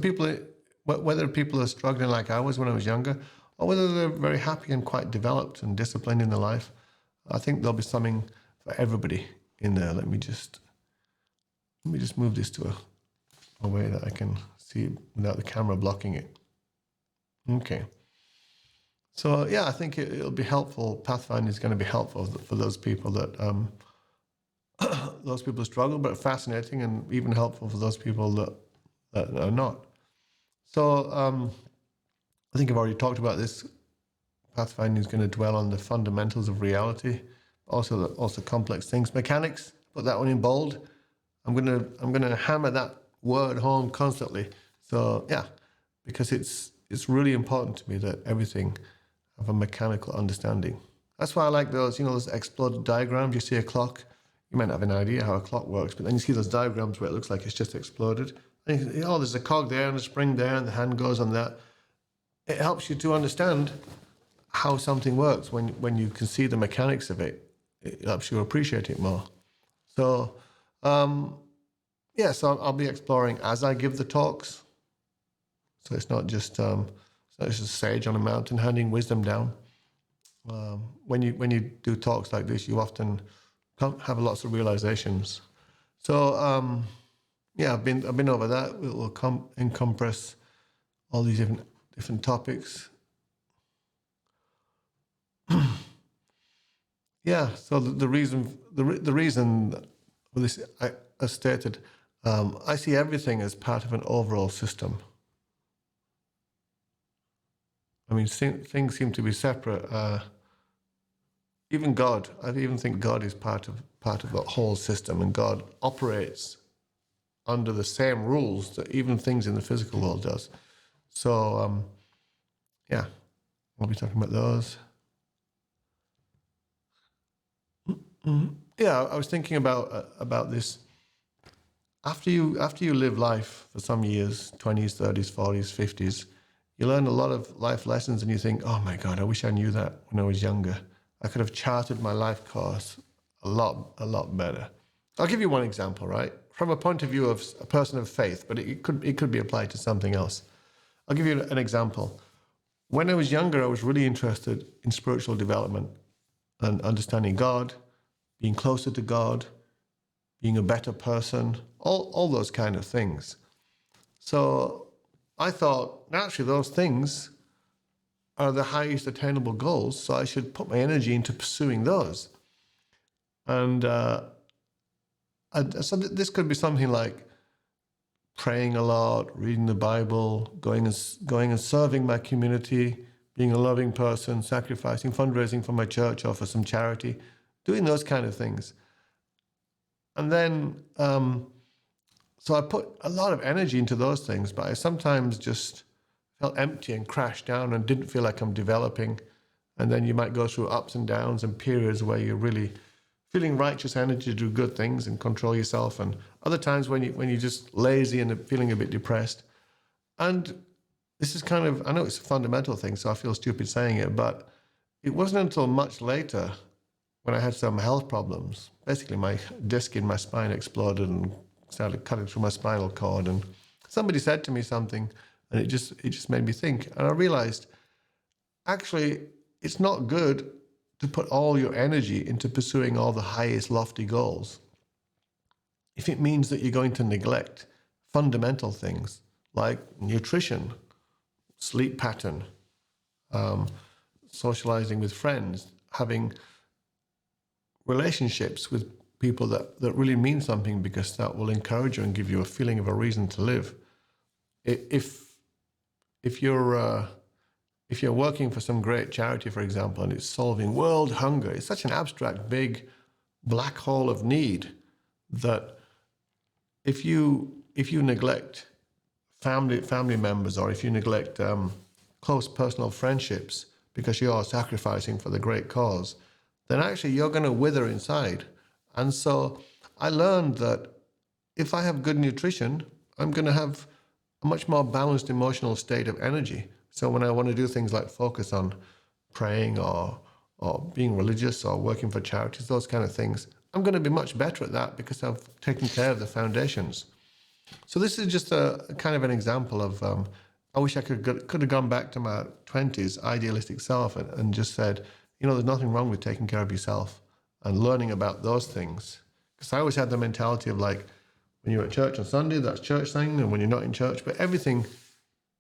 whether people are struggling like I was when I was younger, or whether they're very happy and quite developed and disciplined in their life, I think there'll be something for everybody in there. Let me just move this to a way that I can see it without the camera blocking it. Okay. So yeah, I think it'll be helpful. Pathfinding is going to be helpful for those people that those people who struggle, but fascinating, and even helpful for those people that are not. So I think I've already talked about this. Pathfinding is going to dwell on the fundamentals of reality, also complex things. Mechanics, put that one in bold. I'm gonna hammer that word home constantly. So yeah, because it's really important to me that everything have a mechanical understanding. That's why I like those exploded diagrams. You see a clock, you might not have an idea how a clock works, but then you see those diagrams where it looks like it's just exploded. And you think, oh, there's a cog there and a spring there and the hand goes on that. It helps you to understand how something works when you can see the mechanics of it. It helps you appreciate it more. So so I'll be exploring as I give the talks. So it's not just a sage on a mountain handing wisdom down. when you do talks like this, you often have lots of realizations. So yeah, I've been over that. It will encompass all these different topics. Yeah. So the reason for this, I stated, I see everything as part of an overall system. I mean, things seem to be separate. Even God, I even think God is part of a whole system, and God operates under the same rules that even things in the physical world does. So yeah, we'll be talking about those. Yeah, I was thinking about this. After you live life for some years, 20s, 30s, 40s, 50s, you learn a lot of life lessons, and you think, oh my God, I wish I knew that when I was younger. I could have charted my life course a lot better. I'll give you one example, right? From a point of view of a person of faith, but it could be applied to something else. I'll give you an example. When I was younger, I was really interested in spiritual development and understanding God, being closer to God, being a better person, all those kind of things. So I thought, naturally, those things are the highest attainable goals, so I should put my energy into pursuing those. And so this could be something like praying a lot, reading the Bible, going and serving my community, being a loving person, sacrificing, fundraising for my church or for some charity, doing those kind of things. And then, so I put a lot of energy into those things, but I sometimes just felt empty and crashed down and didn't feel like I'm developing. And then you might go through ups and downs and periods where you're really feeling righteous energy to do good things and control yourself, and other times when you're just lazy and feeling a bit depressed. And this is kind of, I know it's a fundamental thing, so I feel stupid saying it, but it wasn't until much later when I had some health problems. Basically, my disc in my spine exploded and started cutting through my spinal cord. And somebody said to me something, and it just made me think. And I realized, actually, it's not good to put all your energy into pursuing all the highest lofty goals if it means that you're going to neglect fundamental things like nutrition, sleep pattern, socializing with friends, having relationships with people that really mean something, because that will encourage you and give you a feeling of a reason to live. If you're working for some great charity, for example, and it's solving world hunger, it's such an abstract, big black hole of need that if you neglect family members, or if you neglect close personal friendships because you're sacrificing for the great cause, then actually you're going to wither inside. And so I learned that if I have good nutrition, I'm going to have a much more balanced emotional state of energy. So when I want to do things like focus on praying or being religious or working for charities, those kind of things, I'm going to be much better at that because I've taken care of the foundations. So this is just a kind of an example of, I wish I could have gone back to my 20s idealistic self and just said, there's nothing wrong with taking care of yourself and learning about those things. Because I always had the mentality of like, when you're at church on Sunday, that's church thing, and when you're not in church, but everything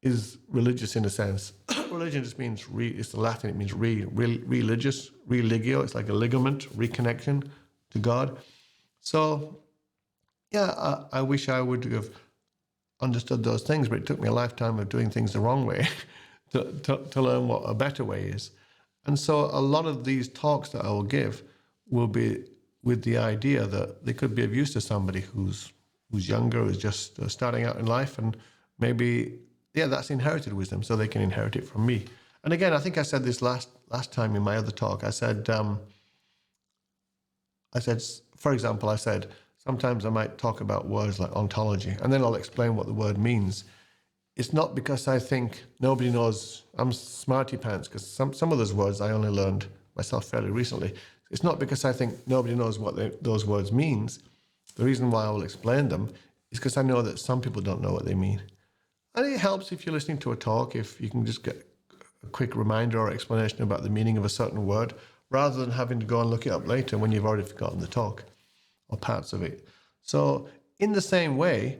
is religious in a sense. Religion just means, it's the Latin, it means religious, religio, it's like a ligament, reconnection to God. So, yeah, I wish I would have understood those things, but it took me a lifetime of doing things the wrong way to learn what a better way is. And so a lot of these talks that I will give will be with the idea that they could be of use to somebody who's younger, who's just starting out in life, and maybe, that's inherited wisdom, so they can inherit it from me. And again, I think I said this last time in my other talk. I said, for example, sometimes I might talk about words like ontology, and then I'll explain what the word means. It's not because I think nobody knows, I'm smarty pants, because some of those words I only learned myself fairly recently. It's not because I think nobody knows what those words means. The reason why I will explain them is because I know that some people don't know what they mean. And it helps if you're listening to a talk, if you can just get a quick reminder or explanation about the meaning of a certain word, rather than having to go and look it up later when you've already forgotten the talk or parts of it. So in the same way,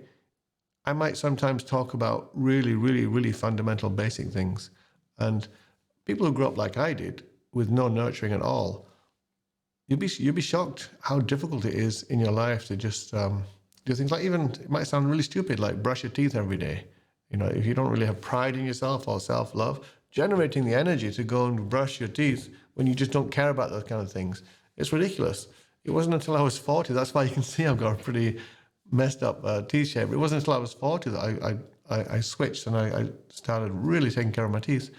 I might sometimes talk about really, really, really fundamental basic things. And people who grew up like I did, with no nurturing at all, you'd be shocked how difficult it is in your life to just do things like, even, it might sound really stupid, like brush your teeth every day. You know, if you don't really have pride in yourself or self-love, generating the energy to go and brush your teeth when you just don't care about those kind of things, it's ridiculous. It wasn't until I was 40, that's why you can see I've got a pretty messed up teeth shape. It wasn't until I was 40 that I switched and I started really taking care of my teeth.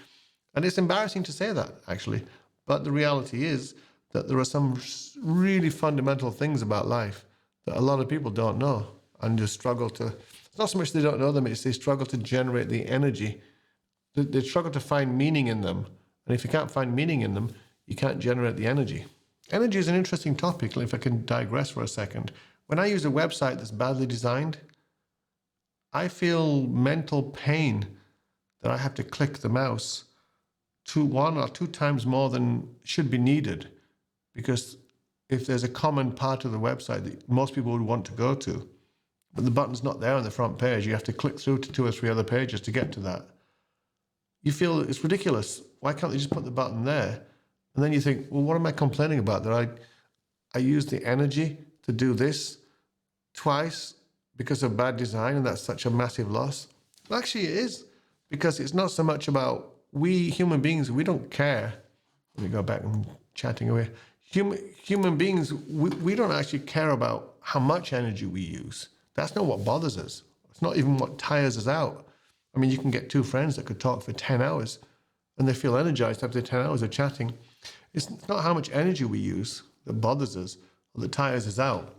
And it's embarrassing to say that, actually. But the reality is that there are some really fundamental things about life that a lot of people don't know and just struggle to. It's not so much they don't know them, it's they struggle to generate the energy. They struggle to find meaning in them. And if you can't find meaning in them, you can't generate the energy. Energy is an interesting topic, if I can digress for a second. When I use a website that's badly designed, I feel mental pain that I have to click the mouse one or two times more than should be needed. Because if there's a common part of the website that most people would want to go to, but the button's not there on the front page, you have to click through to 2 or 3 other pages to get to that. You feel it's ridiculous. Why can't they just put the button there? And then you think, well, what am I complaining about? That I used the energy to do this twice because of bad design, and that's such a massive loss? Well, actually it is, because it's not so much about, we human beings, we don't care. Let me go back and chatting away. Human beings, we don't actually care about how much energy we use. That's not what bothers us. It's not even what tires us out. I mean, you can get two friends that could talk for 10 hours and they feel energized after 10 hours of chatting. It's not how much energy we use that bothers us or that tires us out.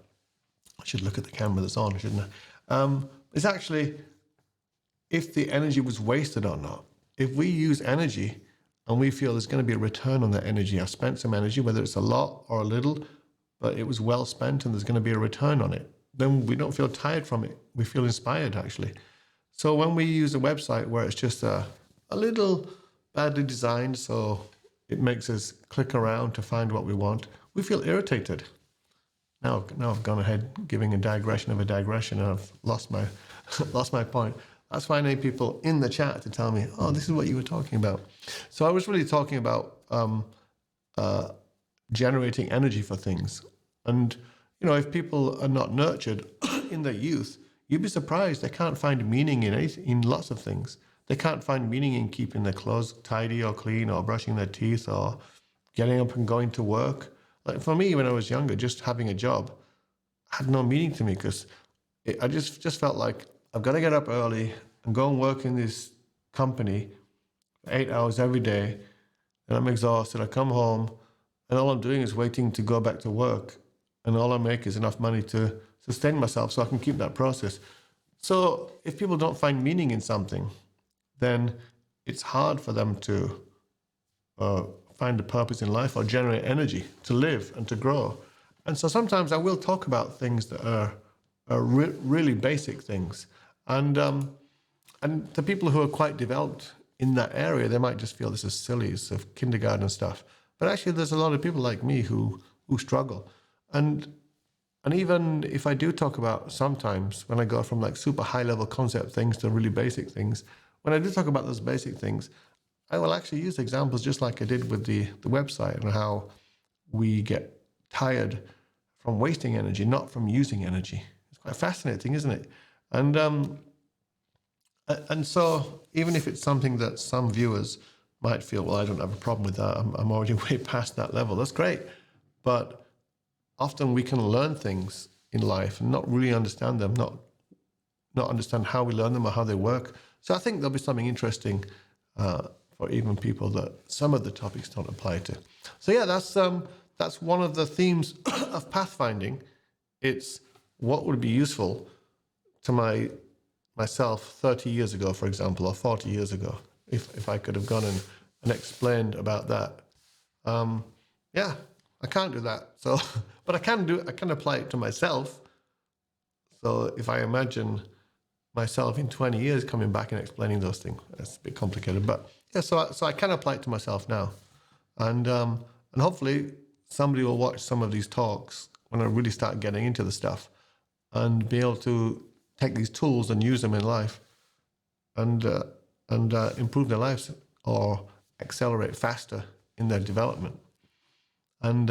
I should look at the camera that's on, shouldn't I? It's actually if the energy was wasted or not. If we use energy and we feel there's going to be a return on that energy, I've spent some energy, whether it's a lot or a little, but it was well spent and there's going to be a return on it, then we don't feel tired from it. We feel inspired, actually. So when we use a website where it's just a little badly designed, so it makes us click around to find what we want, we feel irritated. Now I've gone ahead giving a digression of a digression and I've lost my point. That's why I need people in the chat to tell me, oh, this is what you were talking about. So I was really talking about generating energy for things. And, you know, if people are not nurtured in their youth, you'd be surprised they can't find meaning in lots of things. They can't find meaning in keeping their clothes tidy or clean or brushing their teeth or getting up and going to work. Like for me, when I was younger, just having a job had no meaning to me because I just felt like I've got to get up early and go and work in this company for 8 hours every day, and I'm exhausted. I come home, and all I'm doing is waiting to go back to work, and all I make is enough money to sustain myself so I can keep that process. So if people don't find meaning in something, then it's hard for them to find a purpose in life or generate energy to live and to grow. And so sometimes I will talk about things that are really basic things. And the people who are quite developed in that area, they might just feel this is silly, it's of kindergarten stuff. But actually, there's a lot of people like me who struggle. And even if I do talk about sometimes when I go from like super high level concept things to really basic things, when I do talk about those basic things, I will actually use examples just like I did with the website and how we get tired from wasting energy, not from using energy. It's quite fascinating, isn't it? And so even if it's something that some viewers might feel, well, I don't have a problem with that, I'm already way past that level, that's great. But often we can learn things in life and not really understand them, not understand how we learn them or how they work. So I think there'll be something interesting for even people that some of the topics don't apply to. So yeah, that's one of the themes of pathfinding. It's what would be useful to myself 30 years ago, for example, or 40 years ago, if I could have gone and explained about that. Yeah, I can't do that. So, but I can apply it to myself. So if I imagine myself in 20 years coming back and explaining those things. That's a bit complicated, but yeah. So I can apply it to myself now, and hopefully somebody will watch some of these talks when I really start getting into the stuff, and be able to take these tools and use them in life, and improve their lives or accelerate faster in their development. And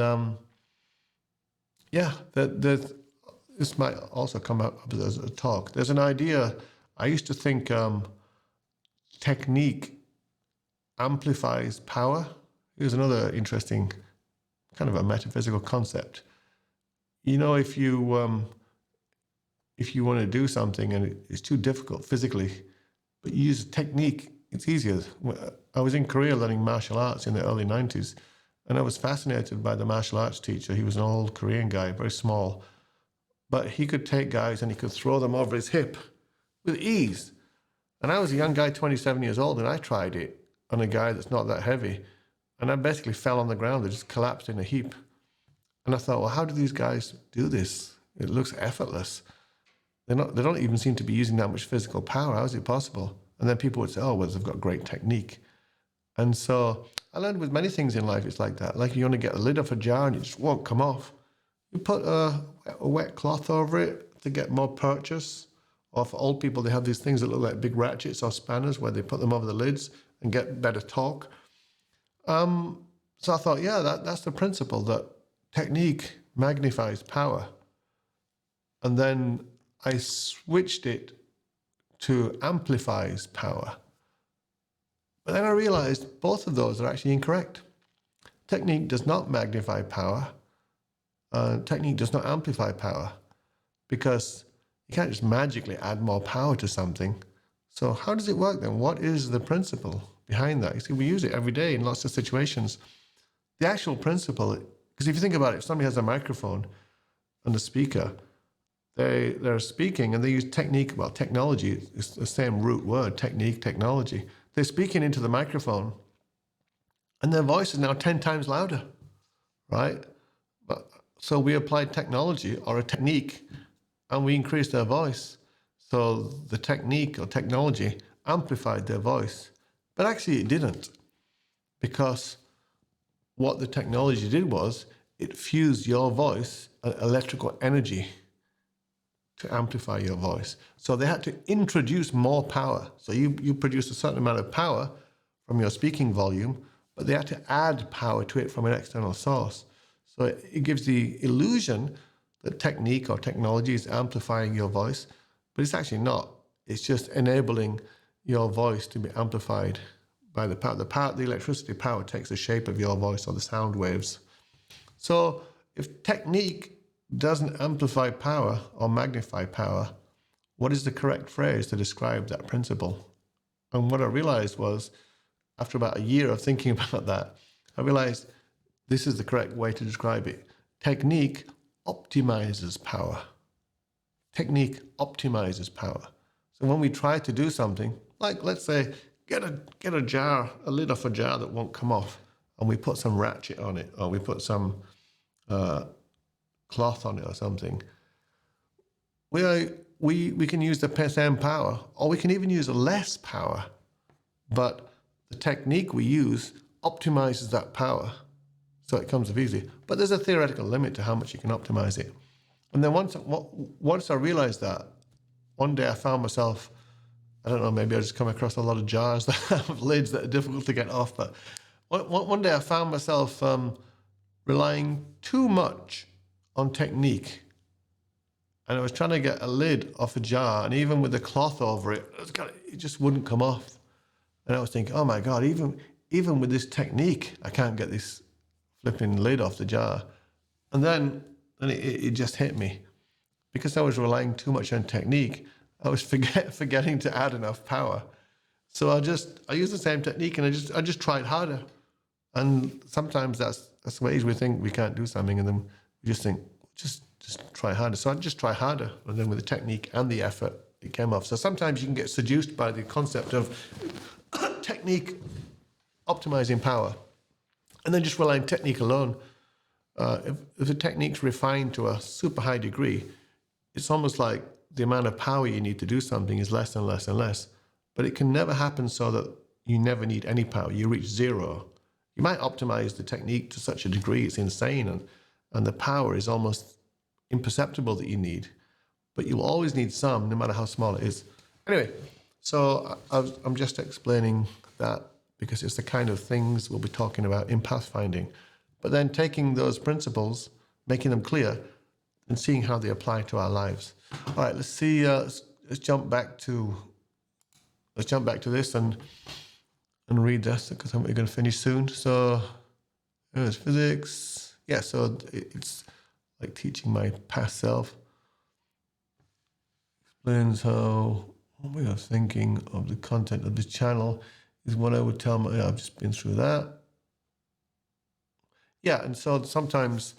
yeah, this might also come up as a talk. There's an idea. I used to think technique amplifies power. Here's another interesting kind of a metaphysical concept. You know, if you want to do something and it's too difficult physically, but you use a technique, it's easier. I was in Korea learning martial arts in the early 90s, and I was fascinated by the martial arts teacher. He was an old Korean guy, very small, but he could take guys and he could throw them over his hip with ease. And I was a young guy, 27 years old, and I tried it on a guy that's not that heavy, and I basically fell on the ground. They just collapsed in a heap. And I thought, well, how do these guys do this? It looks effortless. They don't even seem to be using that much physical power. How is it possible? And then people would say, oh, well, they've got great technique. And so I learned with many things in life, it's like that. Like you want to get a lid off a jar and it just won't come off. You put a wet cloth over it to get more purchase. Or for old people, they have these things that look like big ratchets or spanners where they put them over the lids and get better torque. So I thought, yeah, that's the principle, that technique magnifies power. And then I switched it to amplifies power. But then I realized both of those are actually incorrect. Technique does not magnify power. Technique does not amplify power, because you can't just magically add more power to something. So how does it work then? What is the principle behind that? You see, we use it every day in lots of situations. The actual principle, because if you think about it, if somebody has a microphone and a speaker, they're speaking and they use technique. Well, technology is the same root word, technique, technology. They're speaking into the microphone and their voice is now 10 times louder, right? So we applied technology or a technique and we increased their voice. So the technique or technology amplified their voice. But actually it didn't, because what the technology did was it fused your voice, electrical energy, to amplify your voice. So they had to introduce more power. So you produce a certain amount of power from your speaking volume, but they had to add power to it from an external source. So it gives the illusion that technique or technology is amplifying your voice, but it's actually not. It's just enabling your voice to be amplified by the power. The electricity power takes the shape of your voice or the sound waves. So if technique doesn't amplify power or magnify power, what is the correct phrase to describe that principle? And what I realized was, after about a year of thinking about that, I realized this is the correct way to describe it. Technique optimizes power. Technique optimizes power. So when we try to do something, like let's say, get a jar, a lid off a jar that won't come off, and we put some ratchet on it, or we put some cloth on it or something, we can use the same power, or we can even use less power, but the technique we use optimizes that power, so it comes off easy. But there's a theoretical limit to how much you can optimize it. And then once I realized that, one day I found myself, I don't know, maybe I just come across a lot of jars that have lids that are difficult to get off, but one day I found myself relying too much on technique. And I was trying to get a lid off a jar, and even with the cloth over it, it just wouldn't come off. And I was thinking, oh my God, even with this technique, I can't get this flipping lid off the jar. And then it just hit me. Because I was relying too much on technique, I was forgetting to add enough power. So I used the same technique, and I just tried harder. And sometimes that's ways we think we can't do something, and then we just think, just try harder. So I just try harder, and then with the technique and the effort, it came off. So sometimes you can get seduced by the concept of technique optimizing power, and then just relying on technique alone. If the technique's refined to a super high degree, it's almost like the amount of power you need to do something is less and less and less. But it can never happen so that you never need any power. You reach zero. You might optimize the technique to such a degree, it's insane, and the power is almost imperceptible that you need. But you'll always need some, no matter how small it is. Anyway, so I'm just explaining that because it's the kind of things we'll be talking about in Pathfinding. But then taking those principles, making them clear, and seeing how they apply to our lives. All right, let's see. Let's jump back to this and read this because we're going to finish soon. So there's physics. Yeah, so it's like teaching my past self. Explains how we are thinking of the content of this channel is what I would tell my. I've just been through that. Yeah, and so sometimes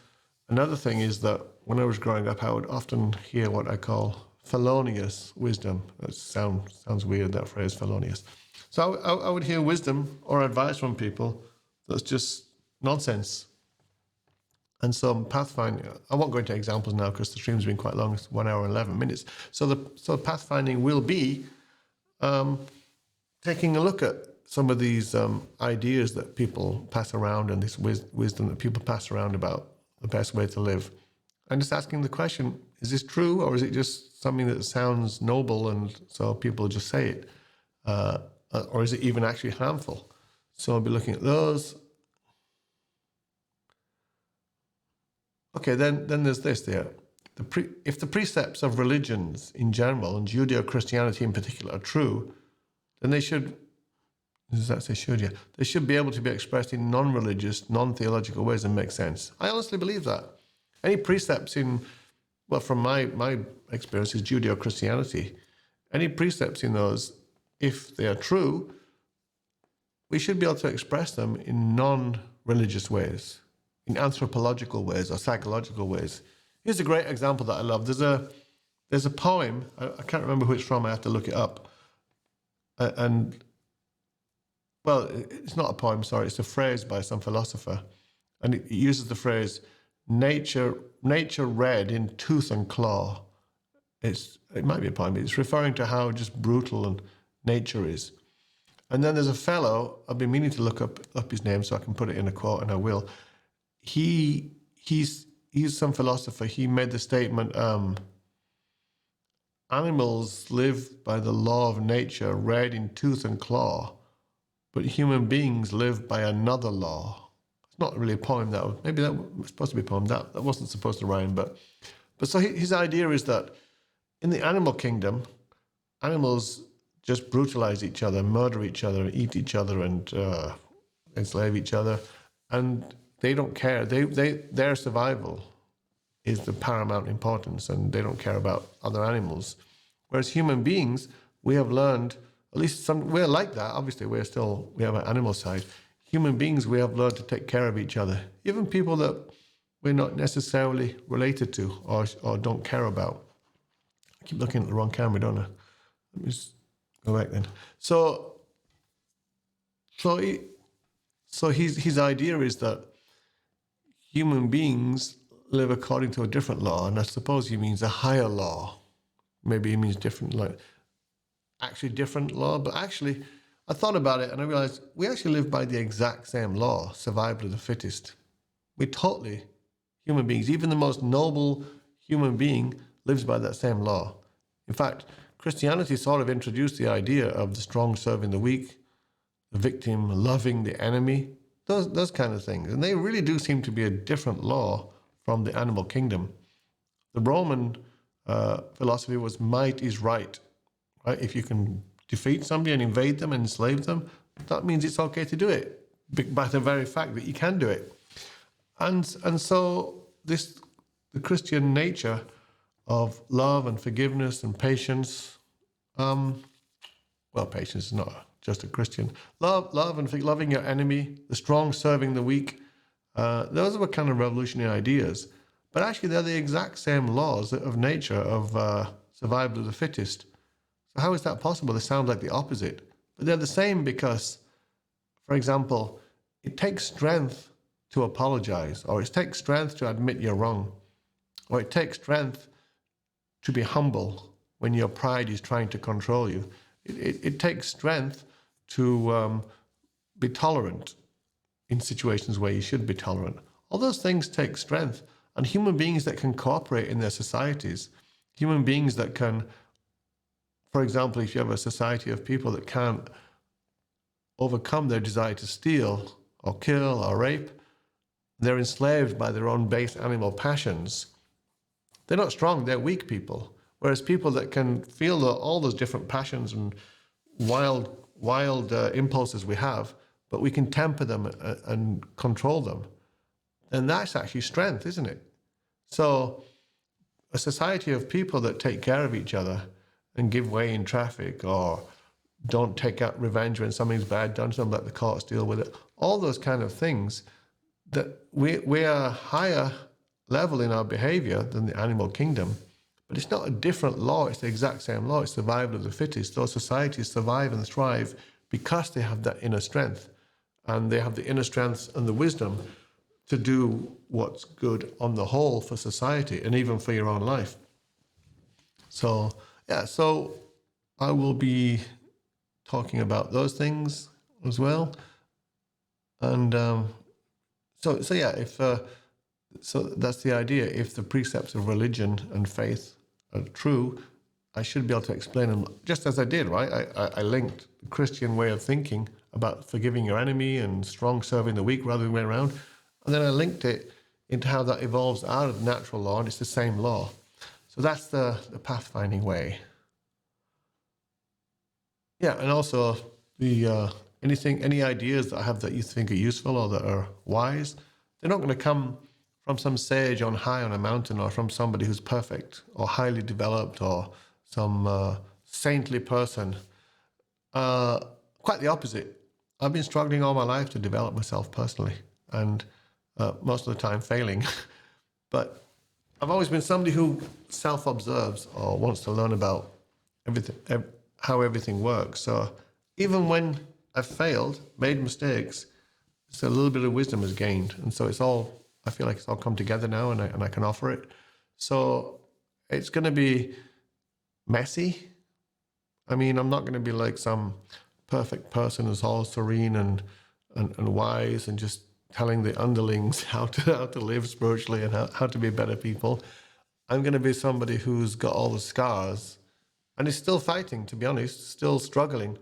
another thing is that when I was growing up, I would often hear what I call felonious wisdom. That sounds weird, that phrase, felonious. So I would hear wisdom or advice from people that's just nonsense. And so pathfinding, I won't go into examples now because the stream's been quite long, it's 1 hour and 11 minutes. So pathfinding will be taking a look at some of these ideas that people pass around and this wisdom that people pass around about the best way to live. And just asking the question, is this true or is it just something that sounds noble and so people just say it? Or is it even actually harmful? So I'll be looking at those. Okay, then there's this there. If the precepts of religions in general and Judeo-Christianity in particular are true, then they should, does that say should, yeah? They should be able to be expressed in non-religious, non-theological ways and make sense. I honestly believe that. Any precepts from my experience is Judeo-Christianity, any precepts in those, if they are true, we should be able to express them in non-religious ways, in anthropological ways or psychological ways. Here's a great example that I love. There's a poem, I can't remember who it's from, I have to look it up. Well, it's not a poem, sorry, it's a phrase by some philosopher. And it uses the phrase, nature red in tooth and claw. It might be a poem, but it's referring to how just brutal and nature is. And then there's a fellow, I've been meaning to look up his name so I can put it in a quote, and I will. He's some philosopher. He made the statement, animals live by the law of nature, red in tooth and claw, but human beings live by another law. It's not really a poem, maybe that was supposed to be a poem. That wasn't supposed to rhyme, but so his idea is that in the animal kingdom, animals just brutalize each other, murder each other, eat each other, and enslave each other, and they don't care. Their survival is the paramount importance, and they don't care about other animals. Whereas human beings, we have learned, at least we're like that. Obviously, we have an animal side. Human beings, we have learned to take care of each other, even people that we're not necessarily related to or don't care about. I keep looking at the wrong camera, don't I? Let me just go back then. So his idea is that human beings live according to a different law, and I suppose he means a higher law. Maybe he means different law, but actually, I thought about it and I realized we actually live by the exact same law, survival of the fittest. Human beings, even the most noble human being lives by that same law. In fact, Christianity sort of introduced the idea of the strong serving the weak, the victim loving the enemy, those kind of things. And they really do seem to be a different law from the animal kingdom. The Roman philosophy was might is right. If you can defeat somebody and invade them and enslave them, that means it's okay to do it by the very fact that you can do it. And so the Christian nature of love and forgiveness and patience, patience is not just a Christian. Love and loving your enemy, the strong serving the weak, those were kind of revolutionary ideas. But actually, they're the exact same laws of nature of survival of the fittest. So how is that possible? They sound like the opposite. But they're the same because, for example, it takes strength to apologize, or it takes strength to admit you're wrong, or it takes strength to be humble, when your pride is trying to control you. It takes strength to be tolerant in situations where you should be tolerant. All those things take strength. And human beings that can cooperate in their societies, human beings that can, for example, if you have a society of people that can't overcome their desire to steal or kill or rape, they're enslaved by their own base animal passions. They're not strong, they're weak people. Whereas people that can feel all those different passions and wild impulses we have, but we can temper them and control them, and that's actually strength, isn't it? So a society of people that take care of each other and give way in traffic, or don't take out revenge when something's bad done to them, let the courts deal with it, all those kind of things, that we are higher level in our behavior than the animal kingdom. But it's not a different law, it's the exact same law. It's survival of the fittest. Those societies survive and thrive because they have that inner strength. And they have the inner strength and the wisdom to do what's good on the whole for society and even for your own life. So, yeah, so I will be talking about those things as well. And so that's the idea. If the precepts of religion and faith are true, I should be able to explain them just as I did, right? I linked the Christian way of thinking about forgiving your enemy and strong serving the weak rather than the way around. And then I linked it into how that evolves out of natural law, and it's the same law. So that's the pathfinding way. Yeah, and also any ideas that I have that you think are useful or that are wise, they're not going to come from some sage on high on a mountain or from somebody who's perfect or highly developed or some saintly person. Quite the opposite. I've been struggling all my life to develop myself personally, and most of the time failing. But I've always been somebody who self-observes or wants to learn about everything, how everything works. So even when I've failed, made mistakes, just a little bit of wisdom is gained. And so I feel like it's all come together now, and I can offer it. So it's going to be messy. I mean, I'm not going to be like some perfect person who's all serene and wise and just telling the underlings how to live spiritually and how to be better people. I'm going to be somebody who's got all the scars and is still fighting, to be honest, still struggling.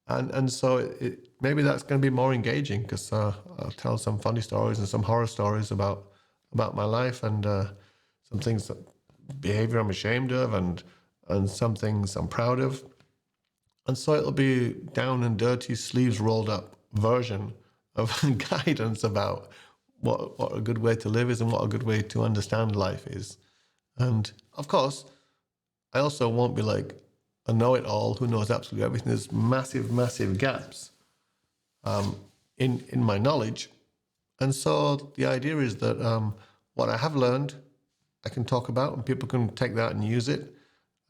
And so maybe that's going to be more engaging because I'll tell some funny stories and some horror stories about my life and some things that behavior I'm ashamed of and some things I'm proud of. And so it'll be down and dirty, sleeves rolled up version of guidance about what a good way to live is and what a good way to understand life is. And of course, I also won't be like a know-it-all who knows absolutely everything. There's massive, massive gaps in my knowledge. And so the idea is that what I have learned, I can talk about, and people can take that and use it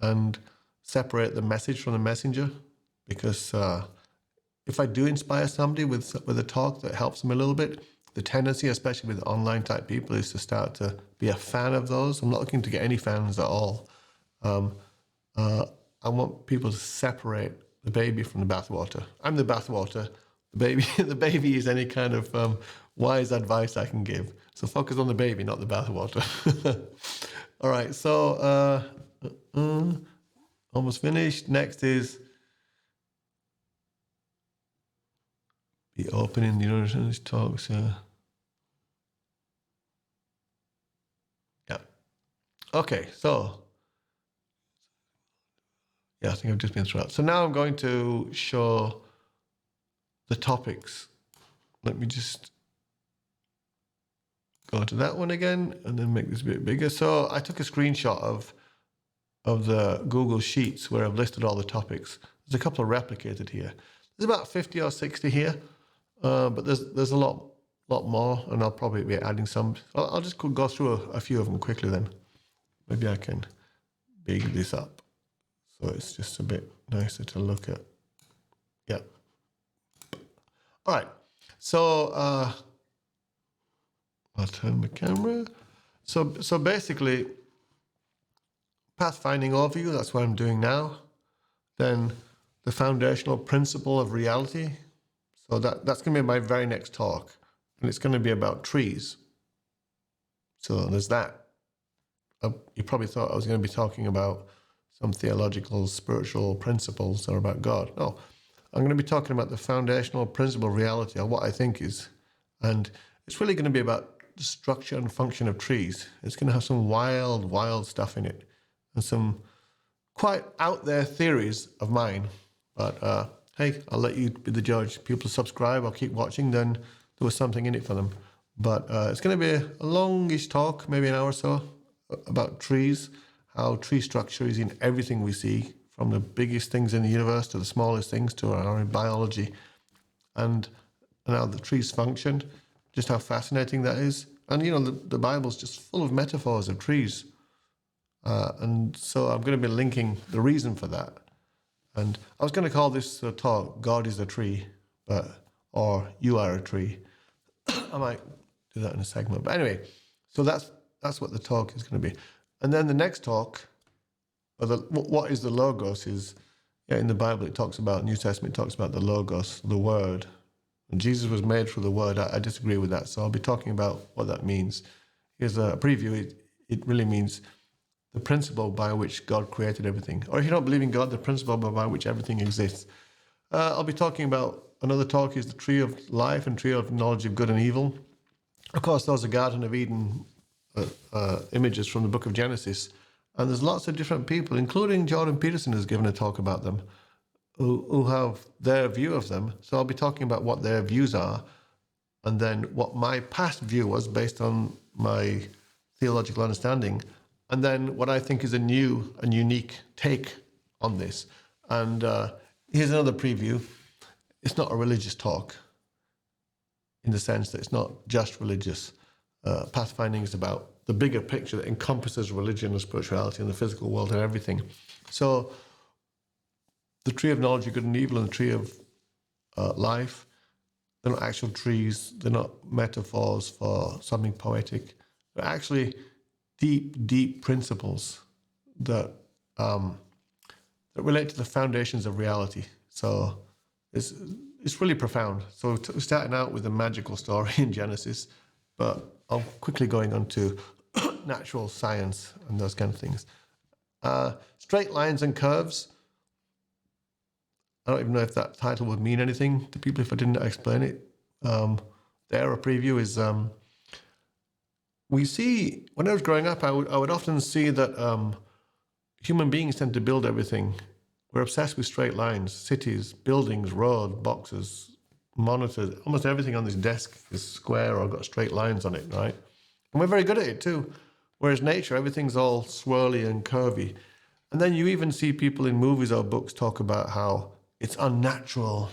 and separate the message from the messenger. Because if I do inspire somebody with a talk that helps them a little bit, the tendency, especially with online type people, is to start to be a fan of those. I'm not looking to get any fans at all. I want people to separate the baby from the bathwater. I'm the bathwater. The baby is any kind of wise advice I can give. So focus on the baby, not the bathwater. All right, so almost finished. Next is be open in the understanding these talks. Yeah. Okay, so yeah, I think I've just been through that. So now I'm going to show the topics. Let me just go to that one again and then make this a bit bigger. So I took a screenshot of the Google Sheets where I've listed all the topics. There's a couple of replicated here. There's about 50 or 60 here, but there's a lot more, and I'll probably be adding some. I'll just go through a few of them quickly then. Maybe I can big this up so it's just a bit nicer to look at. Yeah. All right. So I'll turn my camera. So basically, pathfinding overview, that's what I'm doing now. Then the foundational principle of reality. So that's going to be my very next talk. And it's going to be about trees. So there's that. You probably thought I was going to be talking about some theological, spiritual principles or about God. No, I'm going to be talking about the foundational principle of reality, or what I think is. And it's really going to be about the structure and function of trees. It's going to have some wild, wild stuff in it and some quite out there theories of mine. But hey, I'll let you be the judge. People subscribe or keep watching, then there was something in it for them. But it's going to be a longish talk, maybe an hour or so, about trees, how tree structure is in everything we see, from the biggest things in the universe to the smallest things to our biology, and how the trees function, just how fascinating that is. And the Bible's just full of metaphors of trees. And so I'm going to be linking the reason for that. And I was going to call this talk, God is a Tree, or You Are a Tree. I might do that in a segment. But anyway, so that's what the talk is going to be. And then the next talk, or what is the Logos, is, in the Bible it talks about, New Testament talks about the Logos, the Word. And Jesus was made through the Word. I disagree with that. So I'll be talking about what that means. Here's a preview. It really means the principle by which God created everything. Or if you don't believe in God, the principle by which everything exists. I'll be talking about, another talk is the tree of life and tree of knowledge of good and evil. Of course, those are Garden of Eden images from the book of Genesis. And there's lots of different people, including Jordan Peterson has given a talk about them, who have their view of them. So I'll be talking about what their views are, and then what my past view was based on my theological understanding, and then what I think is a new and unique take on this. And here's another preview. It's not a religious talk, in the sense that it's not just religious. Pathfinding is about the bigger picture that encompasses religion and spirituality and the physical world and everything. So the tree of knowledge of good and evil and the tree of life, they're not actual trees. They're not metaphors for something poetic. They're actually deep, deep principles that relate to the foundations of reality. So it's really profound. So we're starting out with a magical story in Genesis, but I'm quickly going on to natural science and those kind of things. Straight lines and curves. I don't even know if that title would mean anything to people if I didn't explain it. The era preview is, we see, when I was growing up, I would often see that human beings tend to build everything. We're obsessed with straight lines, cities, buildings, roads, boxes, monitors. Almost everything on this desk is square or got straight lines on it, right? And we're very good at it too. Whereas nature, everything's all swirly and curvy. And then you even see people in movies or books talk about how it's unnatural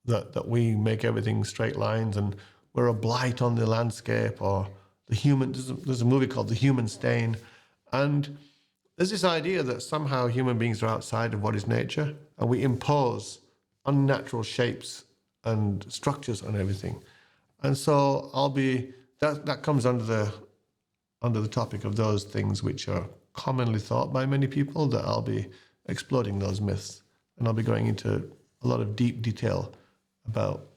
that we make everything straight lines and we're a blight on the landscape, or there's a movie called The Human Stain. And there's this idea that somehow human beings are outside of what is nature and we impose unnatural shapes and structures on everything. And so that comes under the topic of those things which are commonly thought by many people, that I'll be exploding those myths. And I'll be going into a lot of deep detail about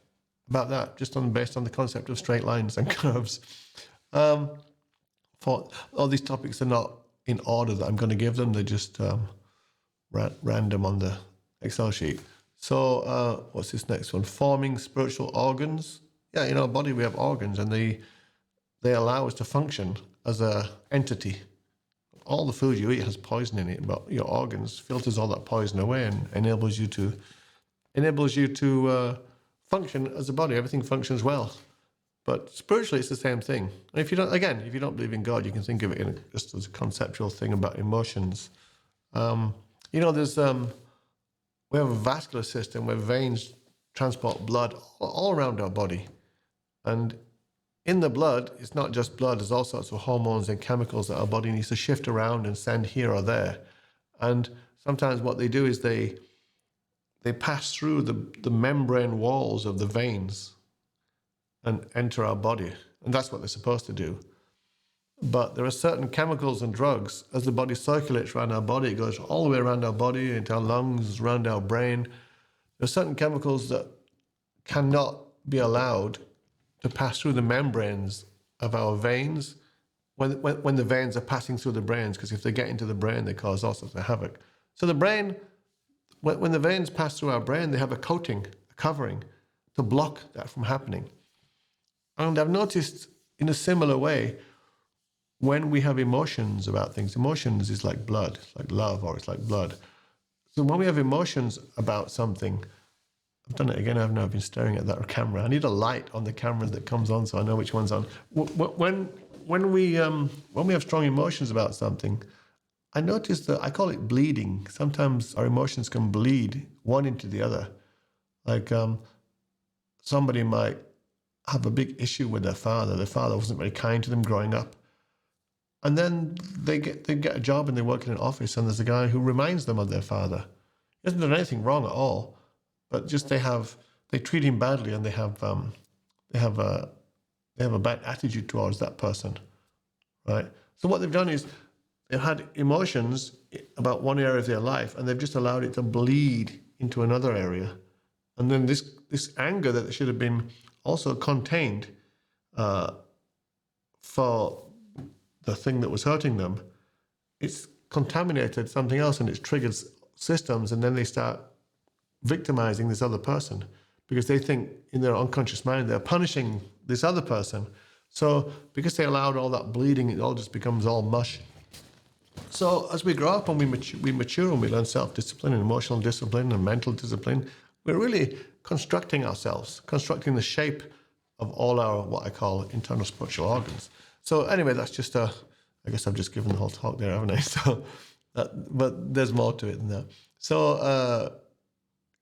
that, just based on the concept of straight lines and curves. For all these topics are not in order that I'm going to give them; they're just random on the Excel sheet. So what's this next one? Forming spiritual organs. Yeah, in our body we have organs, and they allow us to function as a entity. All the food you eat has poison in it, but your organs filters all that poison away and enables you to function as a body. Everything functions well. But spiritually, it's the same thing. And if you don't believe in God, you can think of it just as a conceptual thing about emotions. We have a vascular system where veins transport blood all around our body. And in the blood, it's not just blood, there's all sorts of hormones and chemicals that our body needs to shift around and send here or there. And sometimes what they do is they pass through the membrane walls of the veins and enter our body. And that's what they're supposed to do. But there are certain chemicals and drugs, as the body circulates around our body, it goes all the way around our body, into our lungs, around our brain. There are certain chemicals that cannot be allowed to pass through the membranes of our veins when the veins are passing through the brains, because if they get into the brain, they cause all sorts of havoc. So the brain, when the veins pass through our brain, they have a coating, a covering, to block that from happening. And I've noticed in a similar way, when we have emotions about things, emotions is like blood, it's like love, or it's like blood. So when we have emotions about something, I've done it again, I've now been staring at that camera. I need a light on the camera that comes on so I know which one's on. When we have strong emotions about something, I notice that I call it bleeding. Sometimes our emotions can bleed one into the other. Like somebody might have a big issue with their father. Their father wasn't very kind to them growing up. And then they get a job and they work in an office, and there's a guy who reminds them of their father. He hasn't done anything wrong at all, but just they treat him badly, and they have a bad attitude towards that person, right? So what they've done is they've had emotions about one area of their life, and they've just allowed it to bleed into another area, and then this anger that should have been also contained for the thing that was hurting them, it's contaminated something else, and it triggers systems, and then they start victimizing this other person because they think in their unconscious mind they're punishing this other person. So because they allowed all that bleeding, it all just becomes all mush. So as we grow up and we mature and we learn self-discipline and emotional discipline and mental discipline, we're really constructing ourselves, constructing the shape of all our, what I call, internal spiritual organs. So anyway, that's just I guess I've just given the whole talk there, haven't I? So, but there's more to it than that. So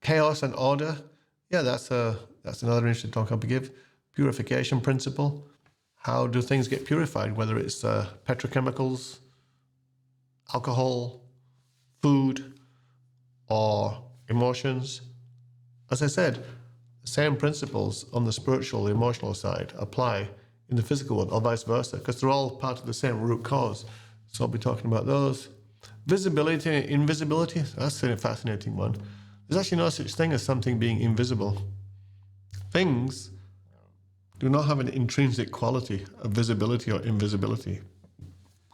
chaos and order, yeah, that's another interesting talk I'll give. Purification principle. How do things get purified? Whether it's petrochemicals, alcohol, food, or emotions. As I said, the same principles on the spiritual, the emotional side apply in the physical one, or vice versa, because they're all part of the same root cause. So I'll be talking about those. Visibility and invisibility, that's a fascinating one. There's actually no such thing as something being invisible. Things do not have an intrinsic quality of visibility or invisibility.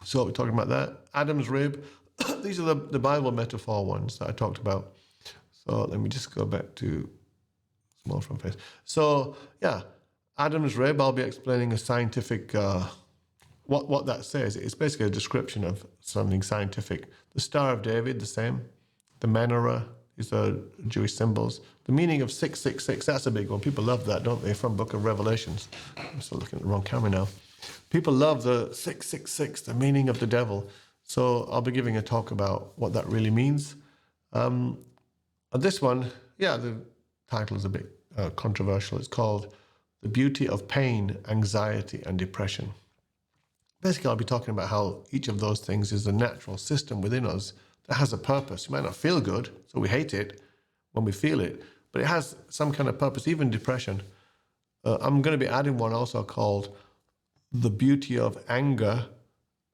So we're talking about that. Adam's rib, these are the Bible metaphor ones that I talked about. So let me just go back to small front face. So yeah, Adam's rib, I'll be explaining a scientific, what that says. It's basically a description of something scientific. The Star of David, the same. The menorah, these are Jewish symbols. The meaning of 666, that's a big one. People love that, don't they, from Book of Revelations. I'm still looking at the wrong camera now. People love the 666, the meaning of the devil. So I'll be giving a talk about what that really means. And this one, yeah, the title is a bit controversial. It's called The Beauty of Pain, Anxiety, and Depression. Basically, I'll be talking about how each of those things is a natural system within us that has a purpose. It might not feel good, so we hate it when we feel it, but it has some kind of purpose, even depression. I'm going to be adding one also called The Beauty of Anger,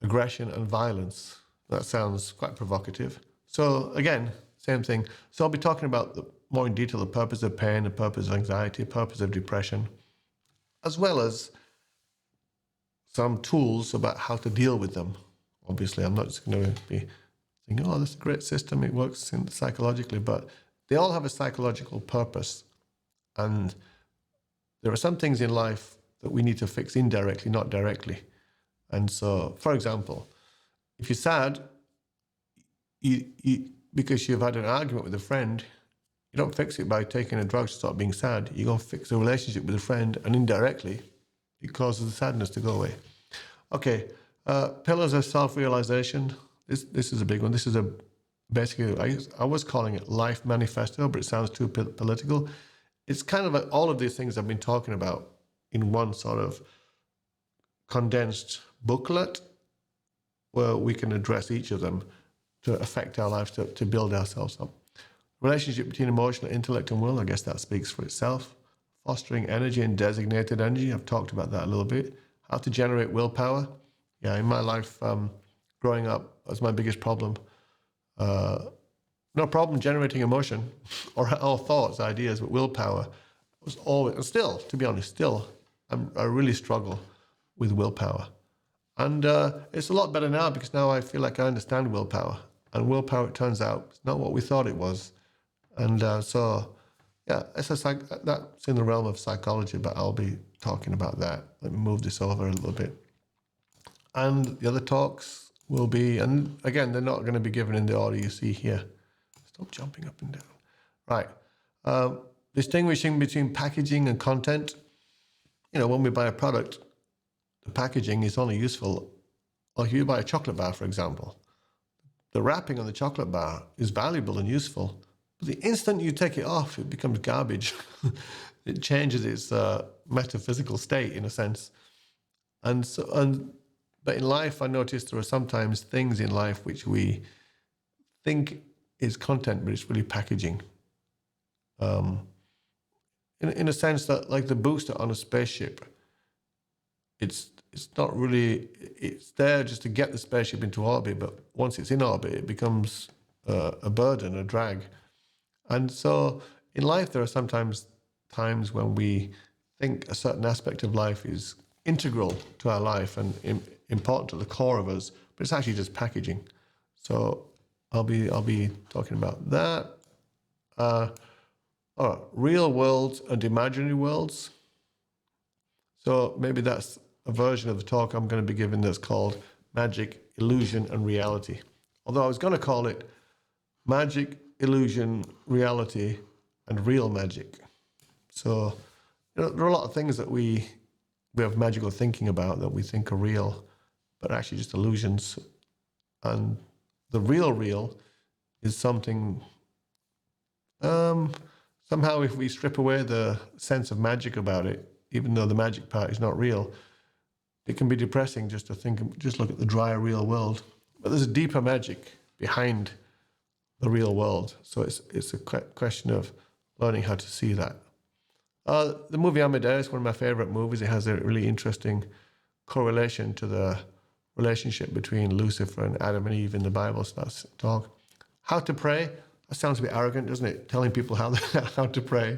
Aggression, and Violence. That sounds quite provocative. So again, same thing. So I'll be talking about more in detail the purpose of pain, the purpose of anxiety, the purpose of depression, as well as some tools about how to deal with them. Obviously, I'm not just going to be thinking, oh, that's a great system, it works psychologically, but they all have a psychological purpose. And there are some things in life that we need to fix indirectly, not directly. And so, for example, if you're sad, because you've had an argument with a friend, you don't fix it by taking a drug to stop being sad. You're going to fix the relationship with a friend, and indirectly, it causes the sadness to go away. Okay, pillars of self-realization. This is a big one. This is basically, I was calling it life manifesto, but it sounds too political. It's kind of like all of these things I've been talking about in one sort of condensed booklet where we can address each of them to affect our lives, to build ourselves up. Relationship between emotional, intellect, and will, I guess that speaks for itself. Fostering energy and designated energy, I've talked about that a little bit. How to generate willpower. Yeah, in my life, growing up, that's my biggest problem. No problem generating emotion or thoughts, ideas, but willpower was always, and still, to be honest, still, I really struggle with willpower. And it's a lot better now because now I feel like I understand willpower. And willpower, it turns out, is not what we thought it was. And so, yeah, that's in the realm of psychology, but I'll be talking about that. Let me move this over a little bit. And the other talks will be, and again, they're not going to be given in the order you see here. Stop jumping up and down. Right. Distinguishing between packaging and content. You know, when we buy a product, the packaging is only useful, or if you buy a chocolate bar, for example, the wrapping on the chocolate bar is valuable and useful. But the instant you take it off, it becomes garbage. It changes its metaphysical state, in a sense. But in life, I noticed there are sometimes things in life which we think is content, but it's really packaging. In a sense that, like the booster on a spaceship, it's not really, it's there just to get the spaceship into orbit, but once it's in orbit, it becomes a burden, a drag. And so in life, there are sometimes times when we think a certain aspect of life is integral to our life and important to the core of us, but it's actually just packaging. So I'll be talking about that. Real worlds and imaginary worlds. So maybe that's a version of the talk I'm going to be giving that's called Magic, Illusion, and Reality. Although I was going to call it Magic, Illusion, Reality, and Real Magic. So, you know, there are a lot of things that we have magical thinking about that we think are real, but actually just illusions. And the real is something, somehow if we strip away the sense of magic about it, even though the magic part is not real, it can be depressing just to think, just look at the dry real world. But there's a deeper magic behind the real world. So it's a question of learning how to see that. The movie Amadeus, one of my favorite movies, it has a really interesting correlation to the relationship between Lucifer and Adam and Eve in the Bible. So that's talk. How to pray. That sounds a bit arrogant, doesn't it? Telling people how to pray.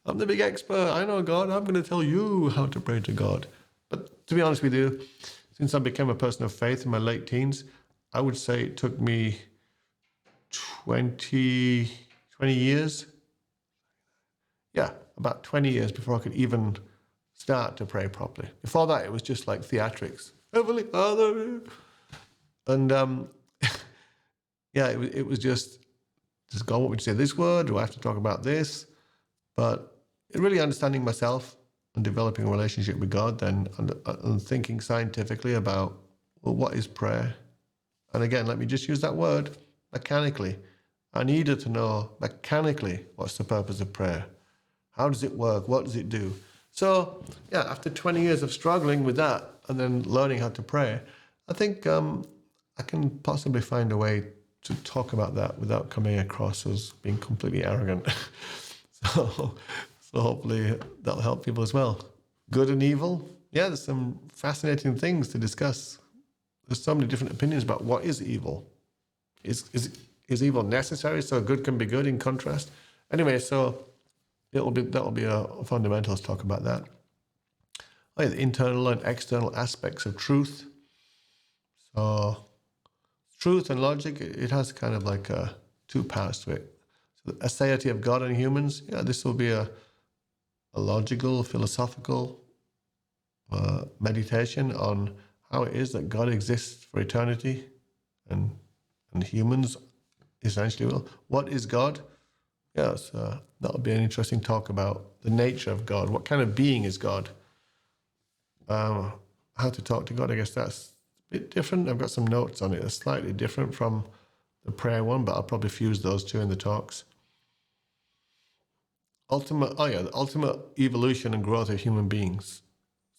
I'm the big expert. I know God. I'm going to tell you how to pray to God. But to be honest with you, since I became a person of faith in my late teens, I would say it took me 20 years. Yeah, about 20 years before I could even start to pray properly. Before that, it was just like theatrics. Heavenly Father. And yeah, it was just, does God want me to say this word? Do I have to talk about this? But really understanding myself and developing a relationship with God then, and thinking scientifically about, well, what is prayer? And again, let me just use that word, mechanically. I needed to know mechanically what's the purpose of prayer. How does it work? What does it do? So, yeah, after 20 years of struggling with that and then learning how to pray, I think I can possibly find a way to talk about that without coming across as being completely arrogant. So hopefully that'll help people as well. Good and evil. Yeah, there's some fascinating things to discuss. There's so many different opinions about what is evil. Is evil necessary so good can be good in contrast? Anyway, so that'll be a fundamentals talk about that. Oh, yeah, the internal and external aspects of truth. So truth and logic, it has kind of like two parts to it. So the aseity of God and humans, yeah, this will be a logical, philosophical meditation on how it is that God exists for eternity and humans essentially will. What is God? Yes, that'll be an interesting talk about the nature of God. What kind of being is God? How to talk to God, I guess that's a bit different. I've got some notes on it. It's slightly different from the prayer one, but I'll probably fuse those two in the talks. The ultimate evolution and growth of human beings.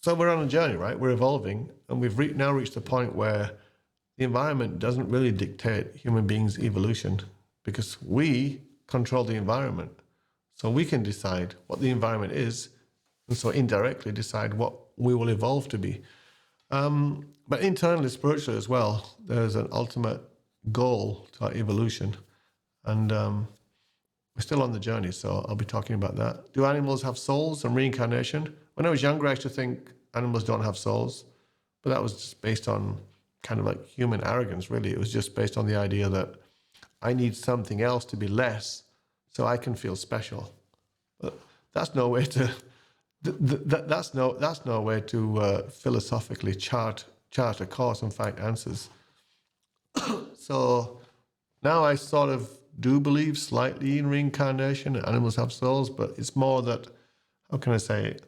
So we're on a journey, right? We're evolving, and we've now reached a point where the environment doesn't really dictate human beings' evolution because we control the environment. So we can decide what the environment is, and so indirectly decide what we will evolve to be. But internally, spiritually as well, there's an ultimate goal to our evolution. And we're still on the journey, so I'll be talking about that. Do animals have souls and reincarnation? When I was younger, I used to think animals don't have souls, but that was just based on kind of like human arrogance, really. It was just based on the idea that I need something else to be less so I can feel special. But that's no way to that's no way to philosophically chart a course and find answers. So now I sort of do believe slightly in reincarnation and animals have souls, but it's more that, how can I say it?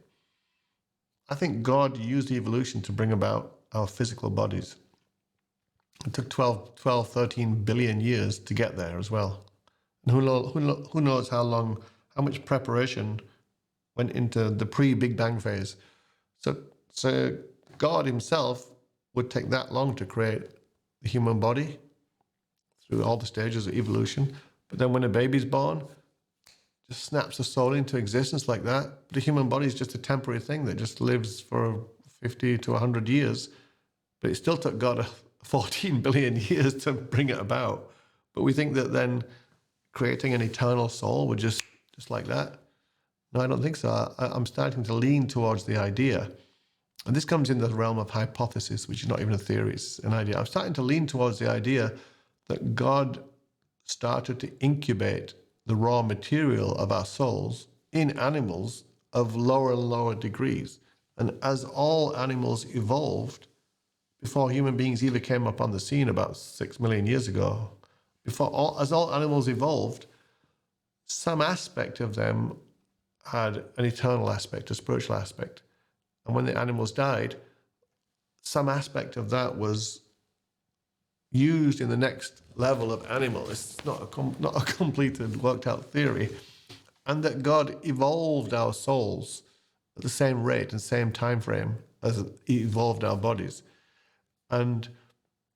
I think God used evolution to bring about our physical bodies. It took 12, 13 billion years to get there as well. And who knows how much preparation went into the pre-Big Bang phase. So God himself would take that long to create the human body through all the stages of evolution. But then when a baby's born, just snaps the soul into existence like that. The human body is just a temporary thing that just lives for 50 to 100 years. But it still took God 14 billion years to bring it about. But we think that then creating an eternal soul would just like that. No, I don't think so. I'm starting to lean towards the idea, and this comes in the realm of hypothesis, which is not even a theory, it's an idea. I'm starting to lean towards the idea that God started to incubate the raw material of our souls in animals of lower and lower degrees. And as all animals evolved, before human beings even came up on the scene about 6 million years ago, as all animals evolved, some aspect of them had an eternal aspect, a spiritual aspect. And when the animals died, some aspect of that was used in the next level of animal. It's not a completed, worked out theory. And that God evolved our souls at the same rate and same time frame as he evolved our bodies. And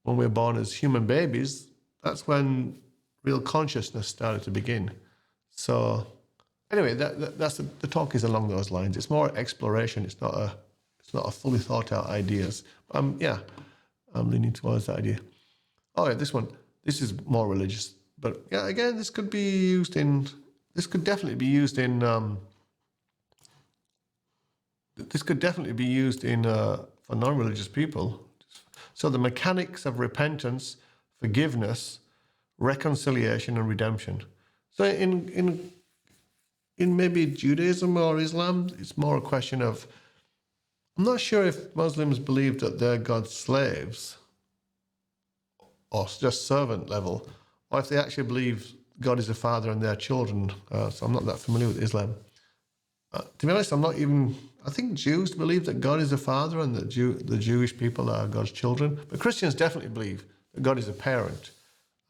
when we're born as human babies, that's when real consciousness started to begin. So anyway, that's the talk is along those lines. It's more exploration. It's not a fully thought out ideas. I'm leaning towards that idea. Oh yeah, this one. This is more religious, but yeah, again, this could definitely be used in for non-religious people. So the mechanics of repentance, forgiveness, reconciliation, and redemption. So in maybe Judaism or Islam, it's more a question of, I'm not sure if Muslims believe that they're God's slaves or just servant level, or if they actually believe God is a father and they're children. So I'm not that familiar with Islam. To be honest, I think Jews believe that God is a father and that the Jewish people are God's children. But Christians definitely believe that God is a parent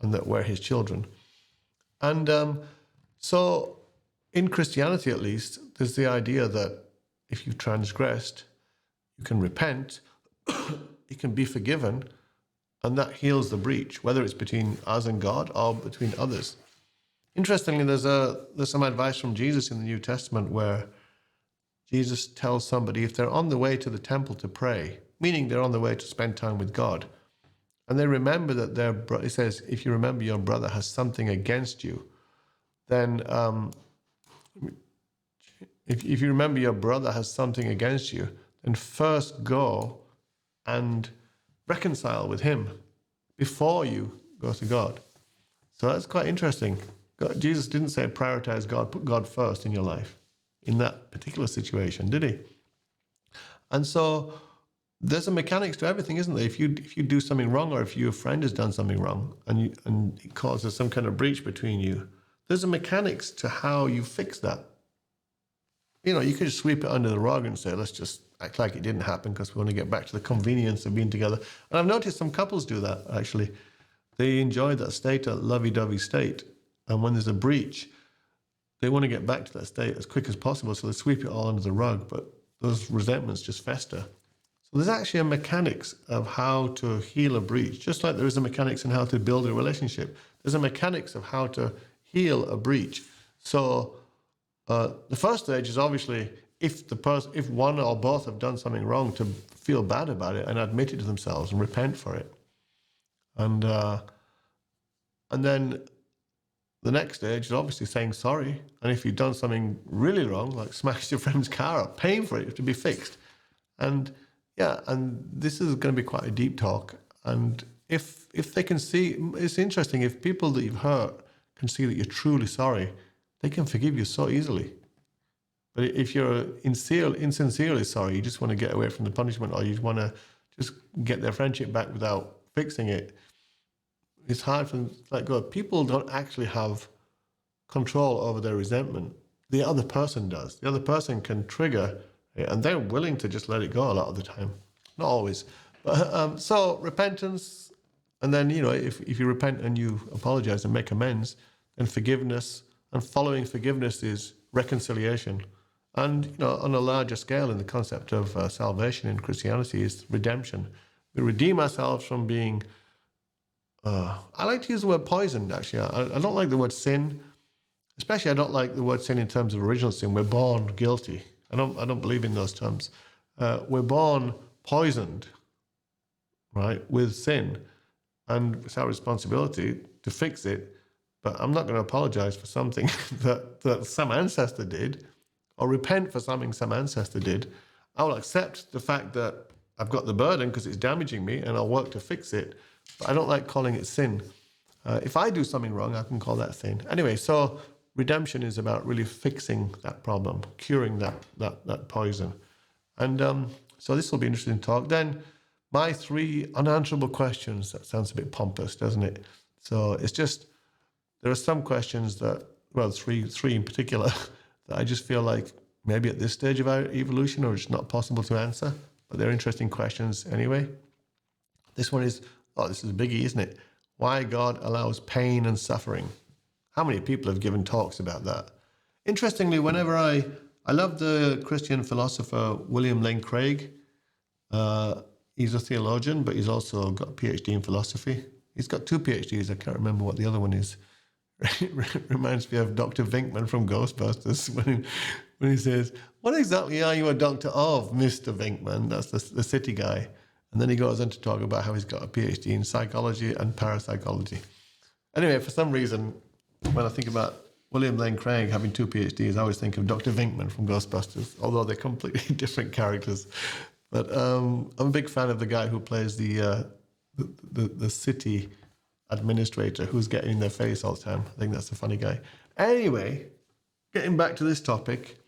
and that we're his children. And so in Christianity, at least, there's the idea that if you've transgressed, you can repent, you can be forgiven, and that heals the breach, whether it's between us and God or between others. Interestingly, there's some advice from Jesus in the New Testament where Jesus tells somebody if they're on the way to the temple to pray, meaning they're on the way to spend time with God, and they remember that he says, if you remember your brother has something against you, then if you remember your brother has something against you, then first go and reconcile with him before you go to God. So that's quite interesting. Jesus didn't say prioritize God, put God first in your life in that particular situation, did he? And so there's a mechanics to everything, isn't there? If you do something wrong, or if your friend has done something wrong and it causes some kind of breach between you, there's a mechanics to how you fix that. You know, you could just sweep it under the rug and say, let's just act like it didn't happen because we want to get back to the convenience of being together. And I've noticed some couples do that, actually. They enjoy that state, a lovey-dovey state. And when there's a breach, they want to get back to that state as quick as possible, so they sweep it all under the rug, but those resentments just fester. So there's actually a mechanics of how to heal a breach, just like there is a mechanics in how to build a relationship. There's a mechanics of how to heal a breach. So the first stage is obviously if one or both have done something wrong, to feel bad about it and admit it to themselves and repent for it. And then the next stage is obviously saying sorry. And if you've done something really wrong, like smashed your friend's car up, paying for it to be fixed. And and this is going to be quite a deep talk. And if they can see, it's interesting, if people that you've hurt can see that you're truly sorry, they can forgive you so easily. But if you're insincerely sorry, you just want to get away from the punishment, or you want to just get their friendship back without fixing it, it's hard for them to let go. People don't actually have control over their resentment. The other person does. The other person can trigger it, and they're willing to just let it go a lot of the time. Not always. But, so repentance, and then, if you repent and you apologize and make amends, then forgiveness, and following forgiveness is reconciliation. And, on a larger scale, in the concept of salvation in Christianity, is redemption. We redeem ourselves from being, I like to use the word poisoned, actually. I don't like the word sin. Especially, I don't like the word sin in terms of original sin. We're born guilty. I don't believe in those terms. We're born poisoned, right, with sin. And it's our responsibility to fix it. But I'm not going to apologize for something that some ancestor did, or repent for something some ancestor did. I will accept the fact that I've got the burden because it's damaging me, and I'll work to fix it. But I don't like calling it sin. If I do something wrong, I can call that sin. Anyway, so redemption is about really fixing that problem, curing that poison. And so this will be interesting talk. Then my 3 unanswerable questions. That sounds a bit pompous, doesn't it? So it's just, there are some questions that, well, three in particular, that I just feel like maybe at this stage of our evolution, or it's not possible to answer, but they're interesting questions anyway. This one is, this is a biggie, isn't it? Why God allows pain and suffering. How many people have given talks about that? Interestingly, whenever I love the Christian philosopher William Lane Craig. He's a theologian, but he's also got a PhD in philosophy. He's got 2 PhDs. I can't remember what the other one is. Reminds me of Dr. Venkman from Ghostbusters when he says, "What exactly are you a doctor of, Mr. Venkman?" That's the city guy. And then he goes on to talk about how he's got a PhD in psychology and parapsychology. Anyway, for some reason, when I think about William Lane Craig having 2 PhDs, I always think of Dr. Venkman from Ghostbusters, although they're completely different characters. But I'm a big fan of the guy who plays the city administrator who's getting in their face all the time. I think that's a funny guy. Anyway, getting back to this topic,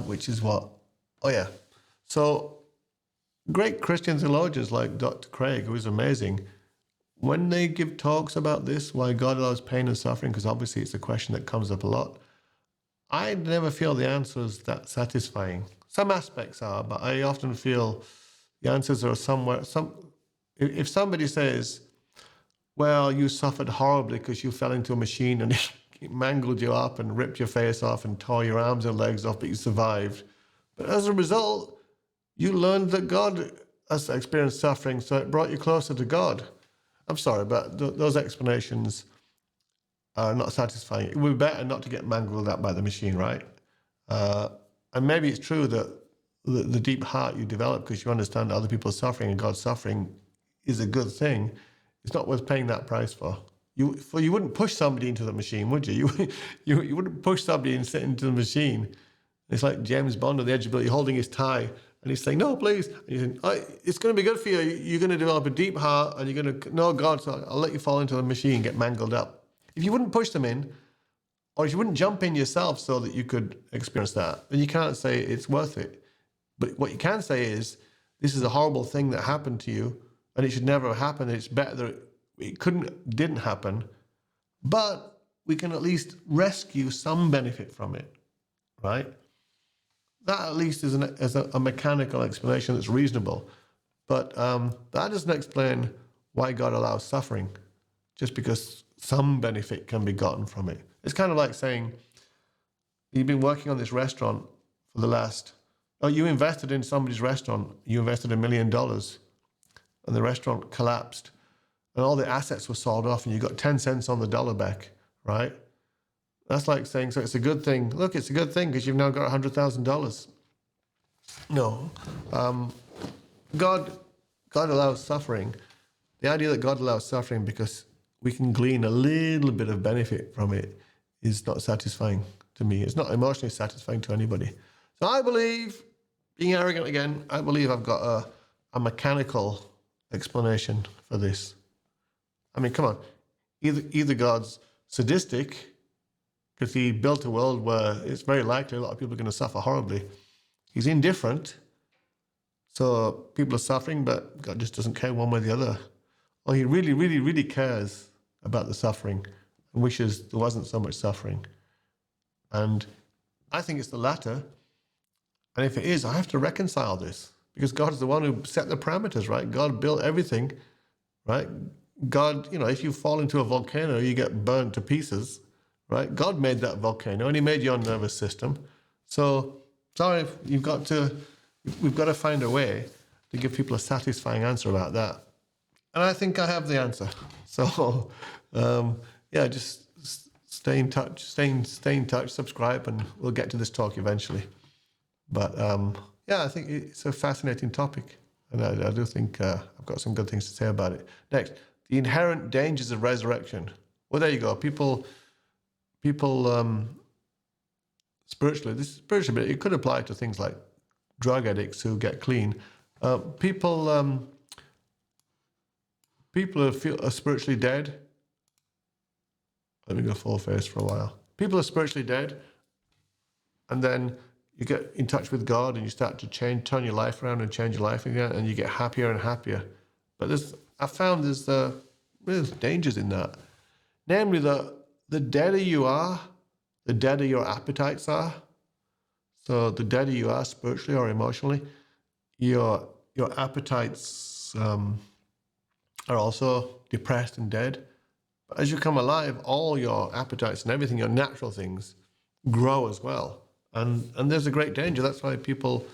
which is what? Oh, yeah. So great Christian theologians like Dr. Craig, who is amazing, when they give talks about this, why God allows pain and suffering, because obviously it's a question that comes up a lot, I never feel the answers that satisfying. Some aspects are, but I often feel the answers are somewhere. If somebody says, well, you suffered horribly because you fell into a machine and it mangled you up and ripped your face off and tore your arms and legs off, but you survived. But as a result, you learned that God has experienced suffering, so it brought you closer to God. I'm sorry, but those explanations are not satisfying. It would be better not to get mangled up by the machine, right? And maybe it's true that the deep heart you develop because you understand other people's suffering and God's suffering is a good thing. It's not worth paying that price for. You wouldn't push somebody into the machine, would you? You wouldn't push somebody and sit into the machine. It's like James Bond on the edge of the building holding his tie, and he's saying, "No, please." And he's saying, "It's going to be good for you. You're going to develop a deep heart, and you're going to know God. So I'll let you fall into the machine, get mangled up." If you wouldn't push them in, or if you wouldn't jump in yourself so that you could experience that, then you can't say it's worth it. But what you can say is, this is a horrible thing that happened to you, and it should never have happened. It's better that it didn't happen, but we can at least rescue some benefit from it, right? That at least is a mechanical explanation that's reasonable. But that doesn't explain why God allows suffering, just because some benefit can be gotten from it. It's kind of like saying, you've been working on this restaurant for the last, you invested in somebody's restaurant, you invested $1 million, and the restaurant collapsed, and all the assets were sold off, and you got 10 cents on the dollar back, right? That's like saying, so it's a good thing. Look, it's a good thing because you've now got $100,000. No. God allows suffering. The idea that God allows suffering because we can glean a little bit of benefit from it is not satisfying to me. It's not emotionally satisfying to anybody. So I believe, being arrogant again, I believe I've got a mechanical explanation for this. I mean, come on. Either God's sadistic, because he built a world where it's very likely a lot of people are going to suffer horribly. He's indifferent, so people are suffering, but God just doesn't care one way or the other. Or he really, really, really cares about the suffering and wishes there wasn't so much suffering. And I think it's the latter. And if it is, I have to reconcile this because God is the one who set the parameters, right? God built everything, right? God, if you fall into a volcano, you get burnt to pieces, right? God made that volcano and he made your nervous system. So, sorry, we've got to find a way to give people a satisfying answer about that. And I think I have the answer. So, just stay in touch, subscribe, and we'll get to this talk eventually. But I think it's a fascinating topic, and I do think I've got some good things to say about it. Next, the inherent dangers of resurrection. Well, there you go. People, spiritually, but it could apply to things like drug addicts who get clean. People are spiritually dead. Let me go full face for a while. People are spiritually dead, and then you get in touch with God and you start to turn your life around and change your life again, and you get happier and happier. But I found there's dangers in that. Namely, the deader you are, the deader your appetites are. So the deader you are spiritually or emotionally, your appetites are also depressed and dead. But as you come alive, all your appetites and everything, your natural things, grow as well. And there's a great danger. That's why people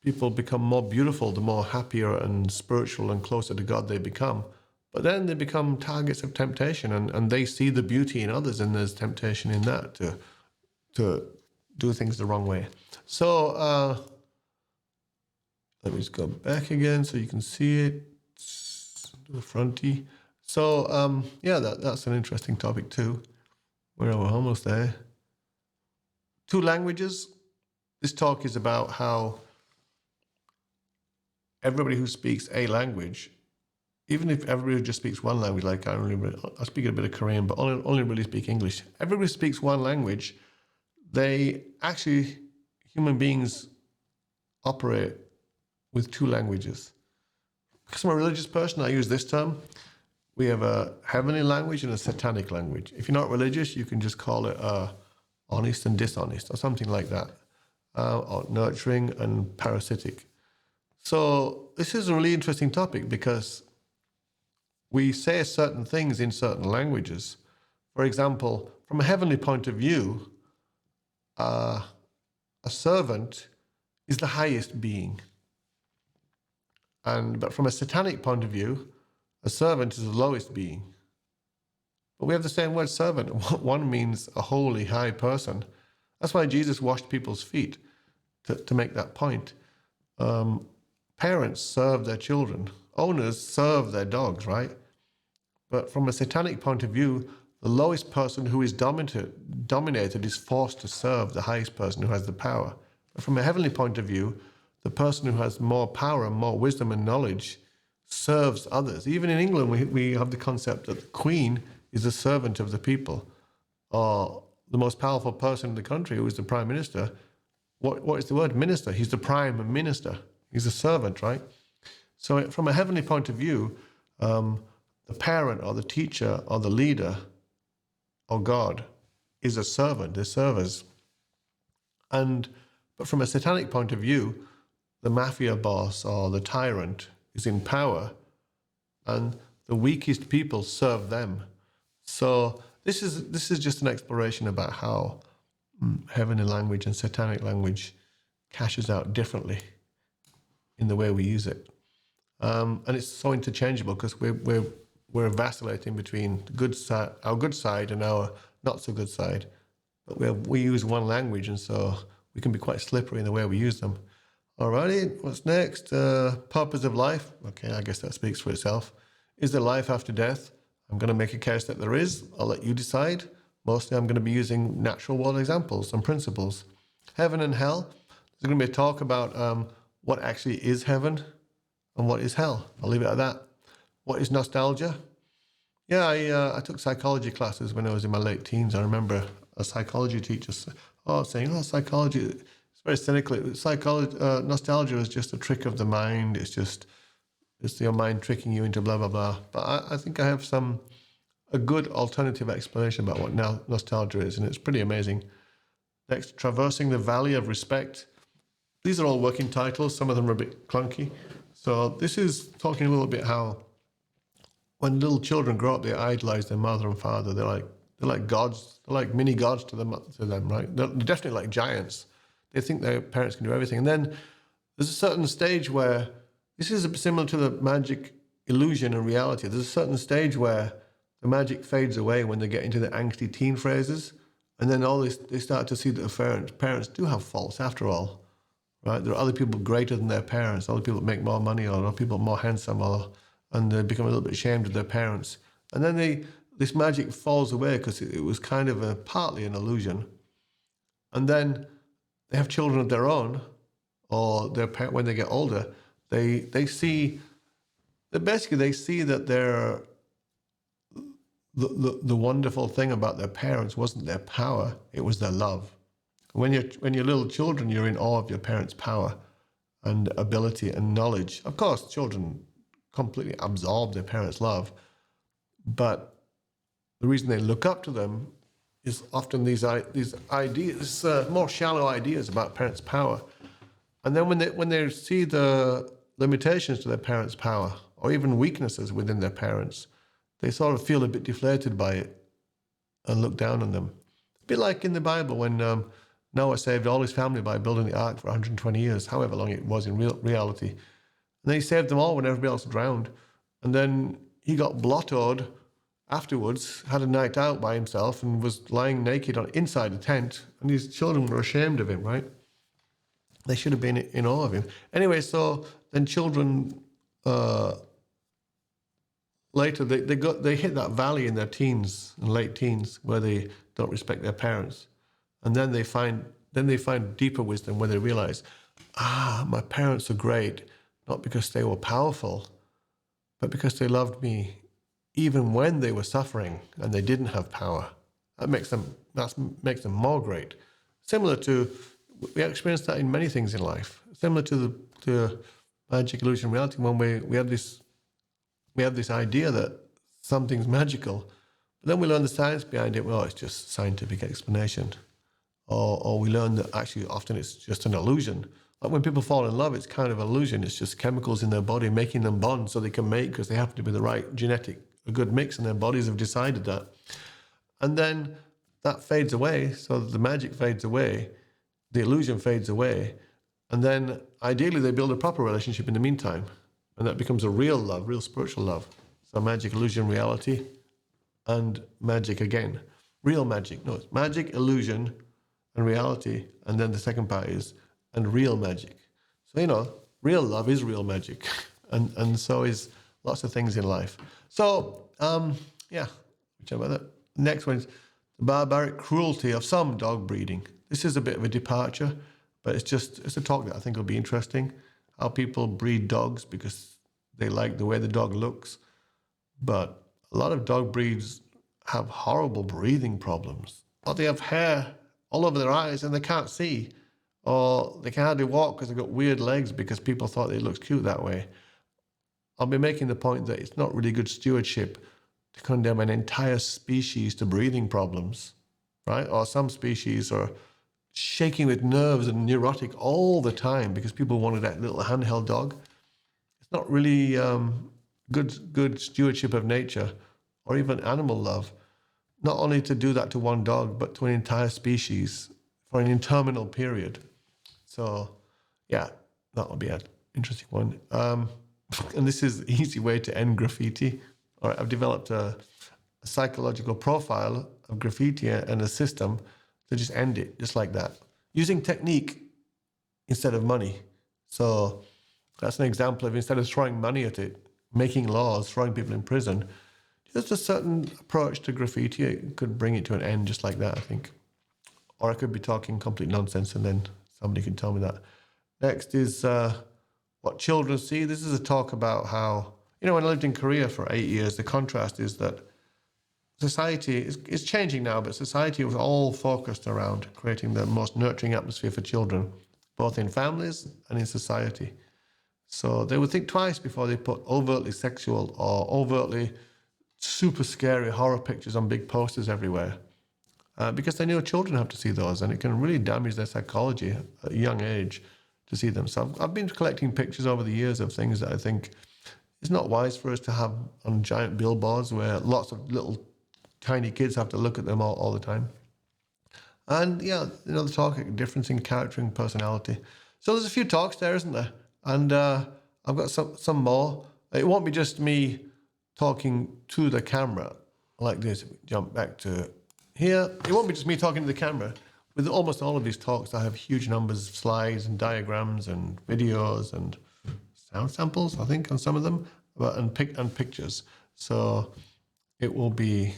become more beautiful, the more happier and spiritual and closer to God they become. But then they become targets of temptation, and they see the beauty in others, and there's temptation in that to do things the wrong way. So let me just go back again so you can see it. Do a fronty. So that's an interesting topic too. We're almost there. 2 languages. This talk is about how everybody who speaks a language, even if everybody who just speaks one language, like I speak a bit of Korean, but only really speak English. Everybody speaks one language. Human beings operate with 2 languages. Because I'm a religious person, I use this term. We have a heavenly language and a satanic language. If you're not religious, you can just call it honest and dishonest, or something like that, or nurturing and parasitic. So this is a really interesting topic because we say certain things in certain languages. For example, from a heavenly point of view, a servant is the highest being. But from a satanic point of view, a servant is the lowest being. But we have the same word, servant. One means a holy, high person. That's why Jesus washed people's feet, to make that point. Parents serve their children. Owners serve their dogs, right? But from a satanic point of view, the lowest person who is dominated is forced to serve the highest person who has the power. But from a heavenly point of view, the person who has more power and more wisdom and knowledge serves others. Even in England, we have the concept that the Queen is a servant of the people, or the most powerful person in the country, who is the Prime Minister. What is the word? Minister. He's the Prime Minister. He's a servant, right? So from a heavenly point of view, the parent or the teacher or the leader or God is a servant. They're servers. But from a satanic point of view, the mafia boss or the tyrant is in power, and the weakest people serve them. So this is just an exploration about how heavenly language and satanic language cashes out differently in the way we use it, and it's so interchangeable because we're vacillating between our good side and our not so good side, but we use one language, and so we can be quite slippery in the way we use them. Alrighty, what's next? Purpose of life. Okay, I guess that speaks for itself. Is there life after death? I'm going to make a case that there is. I'll let you decide. Mostly I'm going to be using natural world examples and principles. Heaven and hell. There's going to be a talk about what actually is heaven and what is hell. I'll leave it at that. What is nostalgia? Yeah, I took psychology classes when I was in my late teens. I remember a psychology teacher saying, psychology, it's very cynically, psychology, nostalgia is just a trick of the mind. It's your mind tricking you into blah, blah, blah. But I think I have a good alternative explanation about what nostalgia is, and it's pretty amazing. Next, traversing the valley of respect. These are all working titles. Some of them are a bit clunky. So this is talking a little bit how when little children grow up, they idolize their mother and father. They're like gods. They're like mini gods to them, right? They're definitely like giants. They think their parents can do everything. And then there's a certain stage where, this is similar to the magic illusion and reality. There's a certain stage where the magic fades away when they get into the angsty teen phases. And then they start to see that their parents do have faults after all, right? There are other people greater than their parents, other people that make more money, or other people more handsome, and they become a little bit ashamed of their parents. And then this magic falls away because it was kind of partly an illusion. And then they have children of their own, or when they get older, they see that they're the wonderful thing about their parents wasn't their power, it was their love. When you're little children, you're in awe of your parents' power and ability and knowledge. Of course, children completely absorb their parents' love, but the reason they look up to them is often these ideas, more shallow ideas about parents' power. And then when they see the limitations to their parents' power, or even weaknesses within their parents, they sort of feel a bit deflated by it and look down on them. A bit like in the Bible when Noah saved all his family by building the ark for 120 years, however long it was in reality. And then he saved them all when everybody else drowned. And then he got blottoed afterwards, had a night out by himself, and was lying naked inside the tent. And his children were ashamed of him, right? They should have been in awe of him. Anyway, so then children later they hit that valley in their teens and late teens where they don't respect their parents, and then they find deeper wisdom where they realize, my parents are great, not because they were powerful, but because they loved me even when they were suffering and they didn't have power. That makes them more great. Similar to, we experience that in many things in life. Similar to the magic, illusion, reality, when we have this idea that something's magical, but then we learn the science behind it. Well, it's just scientific explanation, or we learn that actually often it's just an illusion. Like when people fall in love, it's kind of an illusion. It's just chemicals in their body making them bond so they can mate because they happen to be the right a good mix, and their bodies have decided that. And then that fades away, so the magic fades away, the illusion fades away, and then ideally they build a proper relationship in the meantime, and that becomes a real love, real spiritual love. So magic, illusion, reality, and magic again. Real magic. No, it's magic, illusion, and reality, and then the second part is, and real magic. So, real love is real magic, and so is lots of things in life. So, which about that. Next one is the barbaric cruelty of some dog breeding. This is a bit of a departure, but it's a talk that I think will be interesting. How people breed dogs because they like the way the dog looks. But a lot of dog breeds have horrible breathing problems. Or they have hair all over their eyes and they can't see. Or they can hardly walk because they've got weird legs because people thought they looked cute that way. I'll be making the point that it's not really good stewardship to condemn an entire species to breathing problems, right? Or some species are shaking with nerves and neurotic all the time because people wanted that little handheld dog. It's not really good stewardship of nature or even animal love, not only to do that to one dog, but to an entire species for an interminable period. So, yeah, that will be an interesting one. And this is the easy way to end graffiti. All right, I've developed a psychological profile of graffiti and a system to just end it, just like that. using technique instead of money. So that's an example of, instead of throwing money at it, making laws, throwing people in prison, just a certain approach to graffiti, it could bring it to an end just like that, I think. Or I could be talking complete nonsense and then somebody can tell me that. Next is what children see. This is a talk about how, when I lived in Korea for 8 years, the contrast is that society is changing now, but society was all focused around creating the most nurturing atmosphere for children, both in families and in society. So they would think twice before they put overtly sexual or overtly super scary horror pictures on big posters everywhere. Because they know children have to see those, and it can really damage their psychology at a young age to see them. So I've been collecting pictures over the years of things that I think it's not wise for us to have on giant billboards where lots of little tiny kids have to look at them all the time. And yeah, the talk, difference in character and personality. So there's a few talks there, isn't there? And I've got some more. It won't be just me talking to the camera like this. Jump back to here. It won't be just me talking to the camera. With almost all of these talks, I have huge numbers of slides and diagrams and videos and sound samples, I think, on some of them, and pictures. So it will be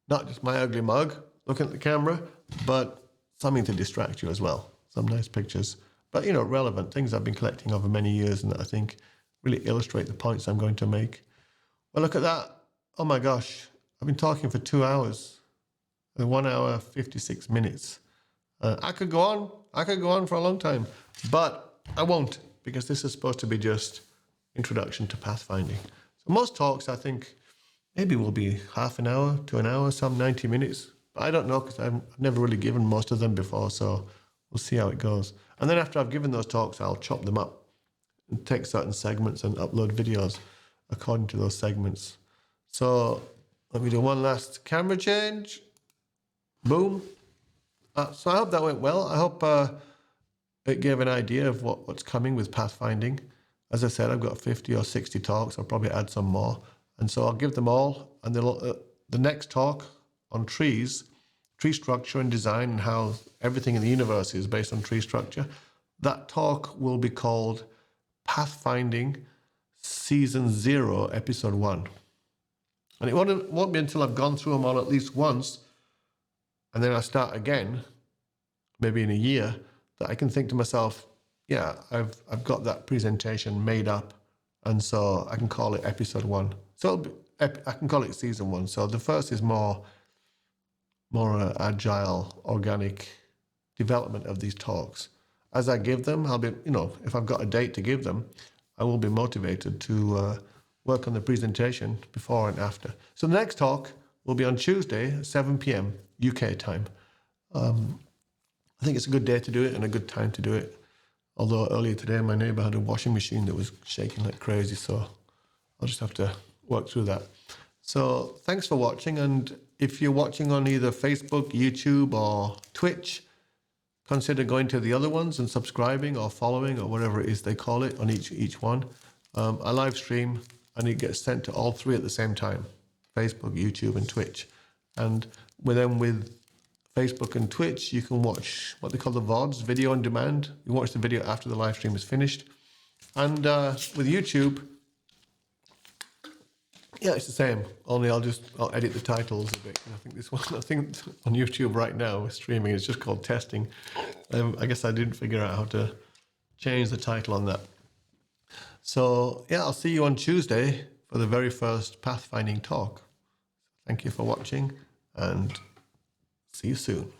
not just my ugly mug looking at the camera, but something to distract you as well. Some nice pictures, but relevant things I've been collecting over many years and that I think really illustrate the points I'm going to make. Well, look at that. Oh my gosh, I've been talking for 2 hours. 1 hour, 56 minutes. I could go on for a long time, but I won't, because this is supposed to be just introduction to pathfinding. So most talks, I think, maybe will be half an hour to an hour, some 90 minutes. But I don't know, because I've never really given most of them before, so we'll see how it goes. And then after I've given those talks, I'll chop them up and take certain segments and upload videos according to those segments. So let me do one last camera change. Boom. So I hope that went well. I hope it gave an idea of what's coming with pathfinding. As I said, I've got 50 or 60 talks. I'll probably add some more. And so I'll give them all. And the next talk on trees, tree structure and design, and how everything in the universe is based on tree structure, that talk will be called Pathfinding Season 0, Episode 1. And it won't be until I've gone through them all at least once, and then I start again, maybe in a year, that I can think to myself, yeah, I've got that presentation made up, and so I can call it episode 1. So I can call it season 1. So the first is more agile, organic development of these talks. As I give them, I'll be, if I've got a date to give them, I will be motivated to work on the presentation before and after. So the next talk will be on Tuesday at 7 p.m. UK time. I think it's a good day to do it and a good time to do it. Although earlier today, my neighbor had a washing machine that was shaking like crazy, so I'll just have to work through that. So thanks for watching. And if you're watching on either Facebook, YouTube, or Twitch, consider going to the other ones and subscribing or following or whatever it is they call it on each one. I live stream and it gets sent to all three at the same time: Facebook, YouTube, and Twitch. And with Facebook and Twitch, you can watch what they call the VODs, video on demand. You watch the video after the live stream is finished. And with YouTube, yeah, it's the same. Only I'll edit the titles a bit. I think on YouTube right now, streaming is just called testing. I guess I didn't figure out how to change the title on that. So yeah, I'll see you on Tuesday for the very first pathfinding talk. Thank you for watching, and see you soon.